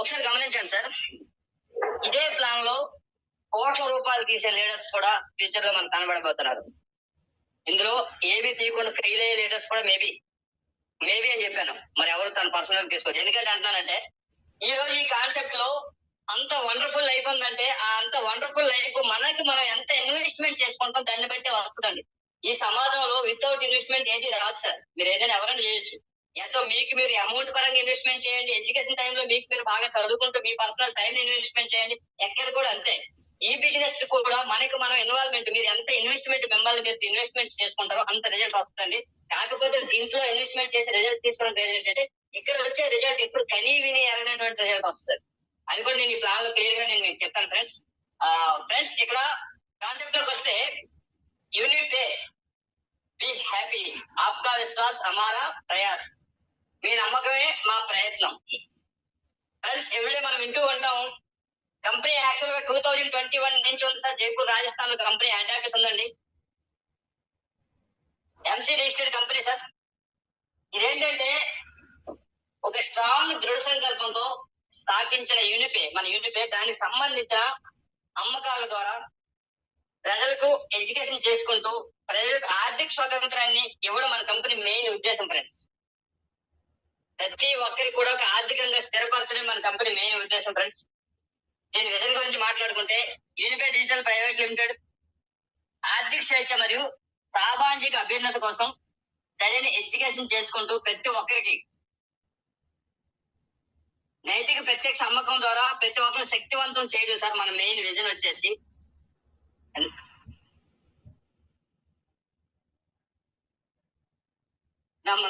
ఒకసారి గమనించండి సార్, ఇదే ప్లాన్ లో కోట్ల రూపాయలు తీసే లీడర్స్ కూడా ఫ్యూచర్ లో మనకు కనబడబోతున్నారు. ఇందులో ఏవి తీయకుండా ఫెయిల్ అయ్యే లీడర్స్ కూడా మేబీ అని చెప్పాను. మరి ఎవరు తన పర్సనల్ తీసుకోవచ్చు. ఎందుకంటే అంటున్నానంటే, ఈ రోజు ఈ కాన్సెప్ట్ లో అంత వండర్ఫుల్ లైఫ్ ఉందంటే, ఆ అంత వండర్ఫుల్ లైఫ్ మనకి మనం ఎంత ఇన్వెస్ట్మెంట్ చేసుకుంటాం దాన్ని బట్టి వస్తుందండి. ఈ సమాజంలో వితౌట్ ఇన్వెస్ట్మెంట్ ఏది రాదు సార్. మీరు ఏదైనా ఎవరైనా చేయొచ్చు. ఎంతో మీకు మీరు అమౌంట్ పరంగా ఇన్వెస్ట్మెంట్ చేయండి, ఎడ్యుకేషన్ టైంలో మీకు మీరు బాగా చదువుకుంటూ మీ పర్సనల్ టైం ఇన్వెస్ట్మెంట్ చేయండి, ఎక్కడ కూడా అంతే. ఈ బిజినెస్ కూడా మనకి మనం ఇన్వాల్వ్మెంట్, మీరు ఎంత ఇన్వెస్ట్మెంట్ మిమ్మల్ని మీరు ఇన్వెస్ట్మెంట్ చేసుకుంటారో అంత రిజల్ట్ వస్తుందండి. కాకపోతే దీంట్లో ఇన్వెస్ట్మెంట్ చేసి రిజల్ట్ తీసుకోవడం ఏంటంటే, ఇక్కడ వచ్చే రిజల్ట్ ఇప్పుడు కనీ విని ఎరగినటువంటి రిజల్ట్ వస్తుంది. అది కూడా నేను ఈ ప్లాన్ లో క్లియర్ గా నేను మీకు చెప్తాను ఫ్రెండ్స్. ఫ్రెండ్స్ ఇక్కడ కాన్సెప్ట్ లోకి వస్తే, యూనిట్ ఏ బి హ్యాపీ, ఆప్కా విశ్వాస్ హమారా ప్రయాస్, మీ నమ్మకమే మా ప్రయత్నం. ఫ్రెండ్స్ ఎవ్రీడే మనం వింటూ ఉంటాం, కంపెనీ యాక్చువల్ గా 2021 నుంచి ఉంది సార్. జైపూర్ రాజస్థాన్ లో కంపెనీ హెడ్ ఆఫీస్ ఉందండి. MC registered company sir. ఇదేంటంటే ఒక స్ట్రాంగ్ దృఢ సంకల్పంతో స్థాపించిన యూనిపే, మన యూనిపే దానికి సంబంధించిన అమ్మకాల ద్వారా ప్రజలకు ఎడ్యుకేషన్ చేసుకుంటూ ప్రజలకు ఆర్థిక స్వాతంత్రాన్ని ఇవ్వడం మన కంపెనీ మెయిన్ ఉద్దేశం ఫ్రెండ్స్. ప్రతి ఒక్కరికి కూడా ఒక ఆర్థికంగా స్థిరపరచడం మన కంపెనీ మెయిన్ ఉద్దేశం ఫ్రెండ్స్. దీని విజన్ గురించి మాట్లాడుకుంటే, యూనిపే డిజిటల్ ప్రైవేట్ లిమిటెడ్ ఆర్థిక స్వేచ్ఛ మరియు సామాజిక అభ్యున్నత కోసం సరైన ఎడ్యుకేషన్ చేసుకుంటూ ప్రతి ఒక్కరికి నైతిక ప్రత్యక్ష అమ్మకం ద్వారా ప్రతి ఒక్కరు శక్తివంతం చేయడం సార్ మన మెయిన్ విజన్ వచ్చేసి.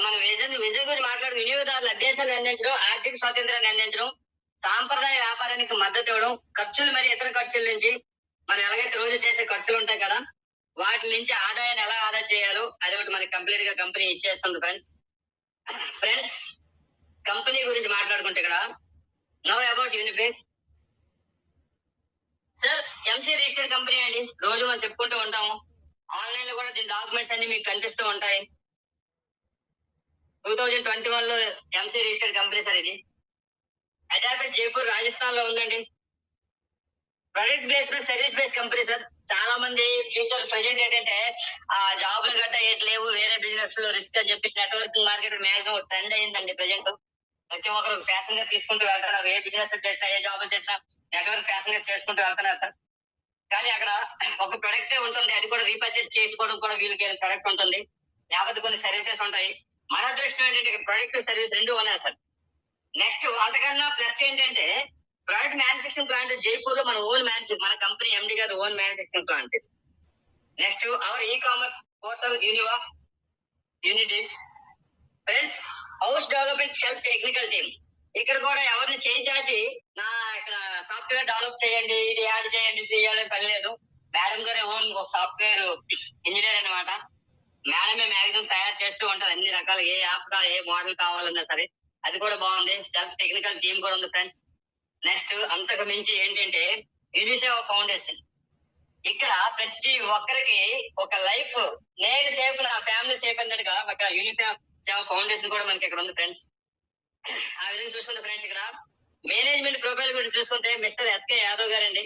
మన విజన్ గురించి మాట్లాడు, వినియోగదారుల అభ్యాసాన్ని అందించడం, ఆర్థిక స్వాతంత్రాన్ని అందించడం, సాంప్రదాయ వ్యాపారానికి మద్దతు ఇవ్వడం, ఖర్చులు మరియు ఇతర ఖర్చుల నుంచి మనం ఎలాగైతే రోజు చేసే ఖర్చులు ఉంటాయి కదా, వాటి నుంచి ఆదాయాన్ని ఎలా ఆదా చేయాలో అది ఒకటి మనకి కంప్లీట్ గా కంపెనీ ఇచ్చేస్తుంది ఫ్రెండ్స్. ఫ్రెండ్స్ కంపెనీ గురించి మాట్లాడుకుంటే ఇక్కడ know about Unipay sir. MC registered company అండి, రోజు మనం చెప్పుకుంటూ ఉంటాము. ఆన్లైన్ లో కూడా దీని డాక్యుమెంట్స్ అన్ని మీకు కనిపిస్తూ ఉంటాయి. 2021 లో ఎంసీ రిజిస్టర్డ్ కంపెనీ సార్. ఇది హెడ్ ఆఫీస్ జైపూర్ రాజస్థాన్ లో ఉందండి. Product placement service based company sir. చాలా మంది ఫ్యూచర్ ప్రెజెంట్ ఏంటంటే జాబులు గట్టా ఏట్లేవు, వేరే బిజినెస్ లో రిస్క్ అని చెప్పేసి నెట్వర్కింగ్ మార్కెట్ మ్యాక్సిమం ట్రెండ్ అయిందండి ప్రెజెంట్. ప్రతి ఒక్కరు ఫ్యాషన్ గా తీసుకుంటూ వెళ్తున్నారు. ఏ బిజినెస్ చేసినా ఏ జాబ్ చేసినా నెట్వర్క్ ఫ్యాషన్ గా చేసుకుంటూ వెళ్తున్నారు సార్. కానీ అక్కడ ఒక ప్రొడక్టే ఉంటుంది, అది కూడా రీపర్చేజ్ చేసుకోవడం కూడా వీళ్ళకి ప్రొడక్ట్ ఉంటుంది, లేకపోతే కొన్ని సర్వీసెస్ ఉంటాయి. మన దృష్టి ఏంటంటే ప్రొడక్ట్ సర్వీస్ రెండు ఉన్నాయి సార్. నెక్స్ట్ అంతకన్నా ప్లస్ ఏంటంటే ప్రైవేట్ మ్యానుఫాక్చరింగ్ ప్లాంట్ జైపూర్ లో మన కంపెనీ ఎండి గారు own manufacturing plant. Next our e commerce portal unity friends. House development self technical team, ఇక్కడ కూడా ఎవరిని చేయించాచి నా ఇక్కడ సాఫ్ట్వేర్ డెవలప్ చేయండి, ఇది యాడ్ చేయండి, ఇది చేయాలని పని లేదు. మేడం గారే ఓన్ ఒక సాఫ్ట్వేర్ ఇంజనీర్ అనమాట. మేడమే మ్యాక్సిమం తయారు చేస్తూ ఉంటారు అన్ని రకాల ఏ యాప్ ఏ మోడల్ కావాలన్నా సరే. అది కూడా బాగుంది. సెల్ఫ్ టెక్నికల్ టీమ్ కూడా ఉంది ఫ్రెండ్స్. నెక్స్ట్ అంతకు మించి ఏంటంటే యూనిసేవ ఫౌండేషన్. ఇక్కడ ప్రతి ఒక్కరికి ఒక లైఫ్, నేను సేఫ్ నా ఫ్యామిలీ సేఫ్ అన్నట్టుగా ఒక యూనిసేవ ఫౌండేషన్ కూడా మనకి ఇక్కడ ఉంది ఫ్రెండ్స్. ఆ విధంగా చూసుకుంటే ఫ్రెండ్స్ ఇక్కడ మేనేజ్మెంట్ ప్రొఫైల్ గురించి చూసుకుంటే మిస్టర్ ఎస్కే యాదవ్ గారండి.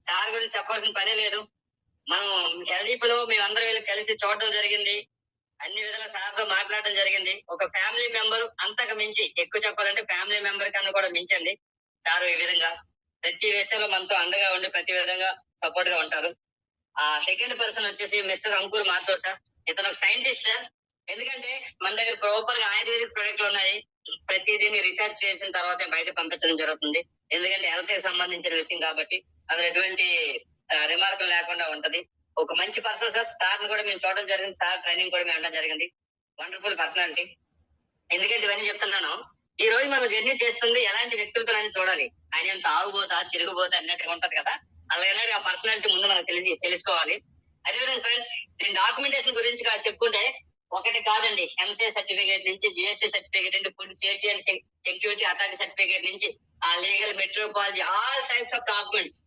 సార్ గురించి చెప్పాల్సిన పనే లేదు. మనం ఎల్డీపీలో మేమందరం వీళ్ళు కలిసి చూడడం జరిగింది, అన్ని విధాల సార్తో మాట్లాడడం జరిగింది. ఒక ఫ్యామిలీ మెంబర్, అంతకు మించి ఎక్కువ చెప్పాలంటే ఫ్యామిలీ మెంబర్ కన్నా కూడా మించండి సార్. ఈ విధంగా ప్రతి విషయంలో మనతో అండగా ఉండి ప్రతి విధంగా సపోర్ట్ గా ఉంటారు. ఆ సెకండ్ పర్సన్ వచ్చేసి మిస్టర్ అంకుర్ మాథూర్ సార్. ఇతను ఒక సైంటిస్ట్ సార్. ఎందుకంటే మన దగ్గర ప్రాపర్ గా ఆయుర్వేదిక్ ప్రొడక్ట్లు ఉన్నాయి. ప్రతిదీని రీసెర్చ్ చేసిన తర్వాత బయట పంపించడం జరుగుతుంది. ఎందుకంటే హెల్త్ కి సంబంధించిన విషయం కాబట్టి అందులో ఎటువంటి రిమార్కులు లేకుండా ఉంటది. ఒక మంచి పర్సన్ సార్. సార్ ని కూడా మేము చూడడం జరిగింది, సార్ ట్రైనింగ్ కూడా మేము ఉండడం జరిగింది. Wonderful personality. ఎందుకంటే ఇవన్నీ చెప్తున్నాను, ఈ రోజు మనం జర్నీ చేస్తుంది ఎలాంటి వ్యక్తులతో చూడాలి. ఆయన ఎంత ఆగుబోతా తిరుగుబోతా అన్నట్టుగా ఉంటది కదా, అలాగే ఆ పర్సనాలిటీ ముందు మనకు తెలుసుకోవాలి. అదేవిధంగా ఫ్రెండ్స్ దీని డాక్యుమెంటేషన్ గురించి చెప్పుకుంటే ఒకటి కాదండి, ఎంసీఏ సర్టిఫికేట్ నుంచి జిఎస్టీ సర్టిఫికేట్ నుంచి food safety and security authority certificate నుంచి ఆ legal metrology all types of documents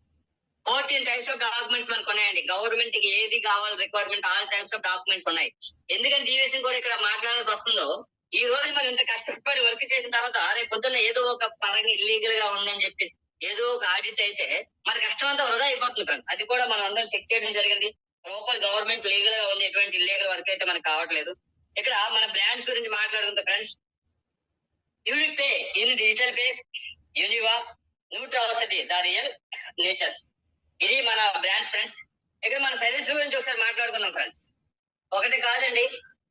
14 types of documents మనకు ఉన్నాయండి. గవర్నమెంట్ కి ఏది కావాలి requirement all types of documents ఉన్నాయి. ఎందుకంటే ఈ విషయం కూడా ఇక్కడ మాట్లాడాల్సి వస్తుందో, ఈ రోజు మనం ఇంత కష్టపడి వర్క్ చేసిన తర్వాత రేపు పొద్దున్న ఏదో ఒక పరంగా ఇల్లీగల్ గా ఉందని చెప్పేసి ఏదో ఒక ఆడిట్ అయితే మన కష్టం అంతా వృధా అయిపోతుంది ఫ్రెండ్స్. అది కూడా మనం అందరం చెక్ చేయడం జరిగింది. ప్రాపర్ గవర్నమెంట్ లీగల్ గా ఉంది, ఎటువంటి ఇల్లీగల్ వర్క్ అయితే మనకు కావట్లేదు. ఇక్కడ మన బ్రాండ్స్ గురించి మాట్లాడుకుంటే friends, unique pay in digital pay, Univa, Nutracity the real natures, ఇది మన బ్రాండ్స్ ఫ్రెండ్స్. ఇక్కడ మన సర్వీస్ గురించి ఒకసారి మాట్లాడుకుందాం ఫ్రెండ్స్. ఒకటి కాదండి,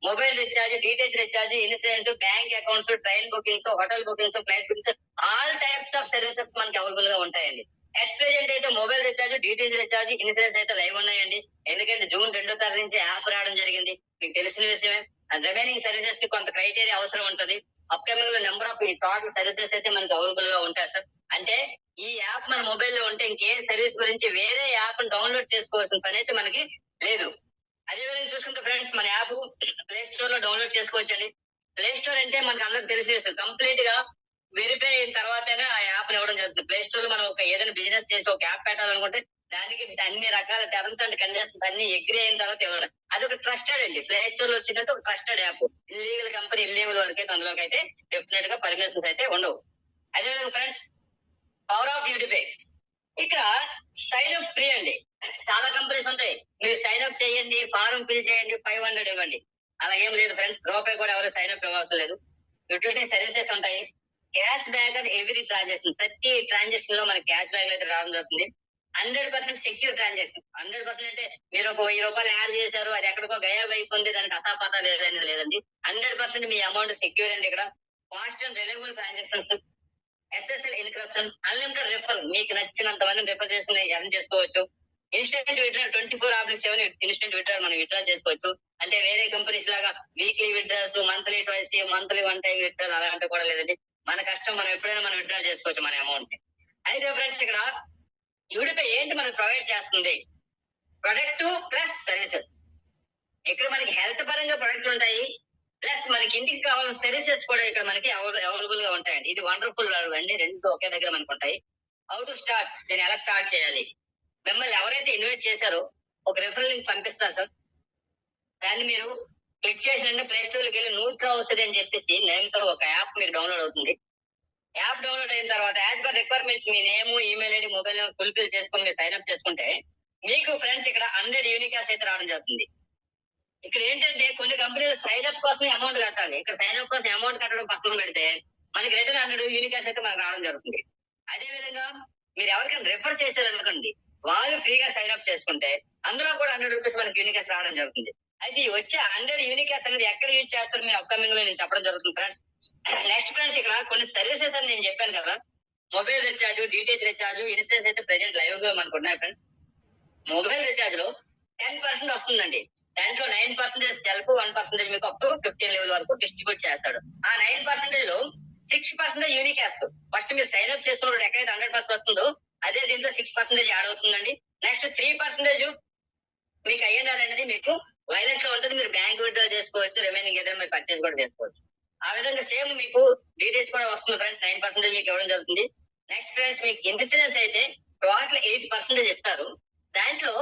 mobile recharge, details recharge, insurance, bank accounts, train bookings, hotel bookings, flight bookings, all types of services మనకి అవైలబుల్ గా ఉంటాయండి. అట్ ప్రెజెంట్ అయితే mobile recharge, details recharge, insurance అయితే లైవ్ ఉన్నాయండి. ఎందుకంటే జూన్ 2వ తారీఖు నుంచి యాప్ రావడం జరిగింది, మీకు తెలిసిన విషయమే. రిమైనింగ్ సర్వీసెస్ కి కొంత క్రైటీరియా అవసరం ఉంటుంది. అప్కమింగ్ లో నెంబర్ ఆఫ్ టోటల్ సర్వీసెస్ అయితే మనకి అవైలబుల్ గా ఉంటాయి సార్. అంటే ఈ యాప్ మన మొబైల్ లో ఉంటే ఇంకే సర్వీస్ గురించి వేరే యాప్ డౌన్లోడ్ చేసుకోవాల్సిన పని అయితే మనకి లేదు. అదే విధంగా చూసుకుంటే ఫ్రెండ్స్, మన యాప్ ప్లే స్టోర్ లో డౌన్లోడ్ చేసుకోవచ్చండి. ప్లే స్టోర్ అంటే మనకు అందరికి తెలిసిన కంప్లీట్ గా వెరిఫై అయిన తర్వాతనే ఆ యాప్ ఇవ్వడం జరుగుతుంది. ప్లే స్టోర్ లో మనం ఒక ఏదైనా బిజినెస్ చేసి ఒక యాప్ పెట్టాలనుకుంటే దానికి అన్ని రకాల టర్మ్స్ అండ్ కండిషన్స్ అన్ని అగ్రి అయిన తర్వాత ఇవ్వడం. అది ఒక ట్రస్టెడ్ అండి. ప్లే స్టోర్ లో వచ్చినట్టు ఒక trusted app. Illegal company illegal వరకు అయితే అందులోకి అయితే డెఫినెట్ గా పర్మిషన్స్ అయితే ఉండవు. అదేవిధంగా ఫ్రెండ్స్, పవర్ ఆఫ్ యూటీపే, ఇక్కడ సైన్ అప్ ఫ్రీ అండి. చాలా కంపెనీస్ ఉంటాయి, మీరు సైన్ అప్ చేయండి, ఫారం ఫిల్ చేయండి, 500 ఇవ్వండి. అలా ఏం లేదు ఫ్రెండ్స్, రూపాయి కూడా ఎవరు సైన్ అప్ ఇవ్వాల్సిన లేదు. యూటిలిటీ సర్వీసెస్ ఉంటాయి. క్యాష్ బ్యాక్ అని ఎవ్రీ ట్రాన్సాక్షన్, ప్రతి ట్రాన్సాక్షన్ లో మనకి క్యాష్ బ్యాక్ అయితే రావడం జరుగుతుంది. 100% సెక్యూర్ ట్రాన్సాక్షన్. 100% అంటే మీరు ఒక 1000 రూపాయలు యాడ్ చేశారు, అది ఎక్కడికో గయాబ్ అయిపోయింది, దానికి అతాపతా లేదండి. 100% మీ అమౌంట్ సెక్యూర్ అండి. ఇక్కడ fast and reliable transactions, SSL encryption, unlimited refer, మీకు నచ్చినంత మంది రిఫర్ చేసుకుని ఎర్న్ చేసుకోవచ్చు. ఇన్స్టెంట్ విత్డ్రా 24/7 ఇన్స్టెంట్ విత్డ్రా మనం విత్డ్రా చేసుకోవచ్చు. అంటే వేరే కంపెనీస్ లాగా weekly withdraws, monthly twice, monthly 1 time withdraw అలాంటి కూడా లేదండి. మన కష్టం, మనం ఎప్పుడైనా మనం విత్డ్రా చేసుకోవచ్చు మన అమౌంట్. అయితే ఫ్రెండ్స్, ఇక్కడ యూడిపై ఏంటి మనకు ప్రొవైడ్ చేస్తుంది? Product plus services. ఇక్కడ మనకి హెల్త్ పరంగా ప్రొడక్ట్లు ఉంటాయి, ప్లస్ మనకి ఇంటికి కావాల్సిన సర్వీసెస్ కూడా ఇక్కడ మనకి అవైలబుల్ గా ఉంటాయండి. ఇది వండర్ఫుల్ అండి, రెండు ఒకే దగ్గర మనకు ఉంటాయి. హౌ టు స్టార్ట్, దీన్ని ఎలా స్టార్ట్ చేయాలి? మిమ్మల్ని ఎవరైతే ఇన్వైట్ చేశారో ఒక రిఫరల్ లింక్ పంపిస్తారు సార్. దాన్ని మీరు క్లిక్ చేసిన ప్లే స్టోర్ లోకి వెళ్ళి న్యూట్రా వస్తుంది అని చెప్పేసి నేమ్ తో ఒక యాప్ మీకు డౌన్లోడ్ అవుతుంది. యాప్ డౌన్లోడ్ అయిన తర్వాత యాజ్ పర్ రిక్వైర్మెంట్ మీ name, email ID, mobile number fulfil చేసుకుని మీరు సైన్ అప్ చేసుకుంటే మీకు ఫ్రెండ్స్ ఇక్కడ 100 యూనికాస్ అయితే రావడం జరుగుతుంది. ఇక్కడ ఏంటంటే కొన్ని కంపెనీలు సైన్ అప్ కోసం అమౌంట్ కట్టాలి. ఇక్కడ సైన్ అప్ కోసం అమౌంట్ కట్టడం పక్కన పెడితే మనకి రిటర్న్ 100 యూనికాస్ అయితే మనకు రావడం జరుగుతుంది. అదే విధంగా మీరు ఎవరికైనా రిఫర్ చేశారనుకోండి, వాళ్ళు ఫ్రీగా సైన్ అప్ చేసుకుంటే అందులో కూడా 100 రూపీస్ మనకి యూనికాస్ రావడం జరుగుతుంది. అయితే వచ్చే 100 యూనికాస్ అనేది ఎక్కడ యూజ్ చేస్తారు మీరు అప్కమింగ్ లో నేను చెప్పడం జరుగుతుంది ఫ్రెండ్స్. నెక్స్ట్ ఫ్రెండ్స్, ఇక్కడ కొన్ని సర్వీసెస్ అని నేను చెప్పాను కదా, mobile recharge, details recharge, insurance అయితే ప్రెజెంట్ లైవ్ గా మనకు ఉన్నాయి ఫ్రెండ్స్. మొబైల్ రీఛార్జ్ లో 10% వస్తుందండి. దాంట్లో 9% సెల్ఫ్, 1% మీకు అప్ టు 15 లెవెల్ వరకు డిస్ట్రిబ్యూట్ చేస్తాడు. ఆ 9% లో 6% యూనికాస్. ఫస్ట్ మీరు సైన్ అప్ చేసుకున్నప్పుడు ఎక్కడైతే 100% వస్తుందో అదే దీంట్లో 6% యాడ్ అవుతుందండి. నెక్స్ట్ 3% మీకు ఐఎన్ఆర్ అనేది మీకు వైలెట్ లో ఉంటుంది, మీరు బ్యాంక్ విత్డ్రా చేసుకోవచ్చు, రిమైనింగ్ ఏదైనా మీరు పర్చేస్ కూడా చేసుకోవచ్చు. ఆ విధంగా సేమ్ మీకు డీటెయిల్స్ కూడా వస్తుంది ఫ్రెండ్స్. 9% మీకు ఇవ్వడం జరుగుతుంది. నెక్స్ట్ ఫ్రెండ్స్, మీకు ఇన్సూరెన్స్ అయితే టోటల్ 8% ఇస్తారు. దాంట్లో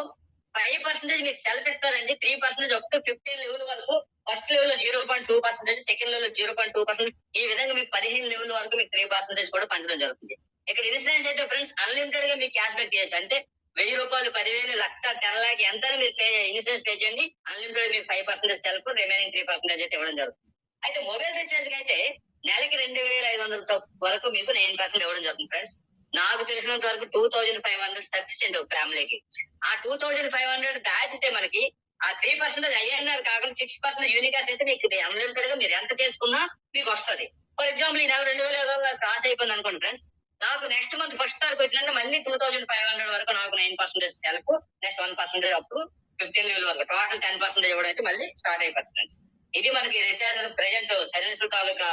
5% మీకు సెల్ఫ్ ఇస్తారండి. 3% అప్ టు 15 లెవెల్ వరకు. ఫస్ట్ లెవెల్ లో 0.2%, సెకండ్ లెవెల్ లో 0.2%, ఈ విధంగా మీకు 15 లెవెల్ వరకు మీకు 3% కూడా పంచడం జరుగుతుంది. ఇక్కడ ఇన్సూరెన్స్ అయితే ఫ్రెండ్స్ అన్లిమిటెడ్ గా మీకు క్యాష్ బ్యాక్ చేయొచ్చు. అంటే 1000 రూపాయలు, 10,000, 1,00,000, 10 లాక్ ఎంత మీరు ఇన్సూరెన్స్ పే చేయండి, అన్లిమిటెడ్ మీకు 5% సెల్ఫ్, రిమైనింగ్ 3% అయితే ఇవ్వడం జరుగుతుంది. అయితే మొబైల్ రీఛార్జ్ కి అయితే నెలకి 2,500 వరకు మీకు 9% ఇవ్వడం జరుగుతుంది ఫ్రెండ్స్. నాకు తెలిసినంత వరకు 2,500 సఫిషియెంట్ ఒక ఫ్యామిలీకి. ఆ 2,500 దాటితే మనకి ఆ 3% ఐఎన్ఆర్ కాకుండా 6% యూనికాస్ అయితే మీకు అన్లిమిటెడ్ గా మీరు ఎంత చేసుకున్నా మీకు వస్తుంది. ఫర్ ఎగ్జాంపుల్ ఈ నెల 2,000 క్రాస్ అయిపోయింది అనుకోండి ఫ్రెండ్స్, నాకు నెక్స్ట్ మంత్ ఫస్ట్ తారీఖు వచ్చినట్టు మళ్ళీ 2,500 వరకు నాకు 9% సెల్ఫ్, నెక్స్ట్ 1% అప్ 15 లెవెల్ వరకు టోటల్ 10% ఇవ్వడం అయితే మళ్ళీ స్టార్ట్ అయిపోతుంది ఫ్రెండ్స్. ఇది మనకి రీఛార్జ్ ప్రెజెంట్ సర్వీస్ తాలూకా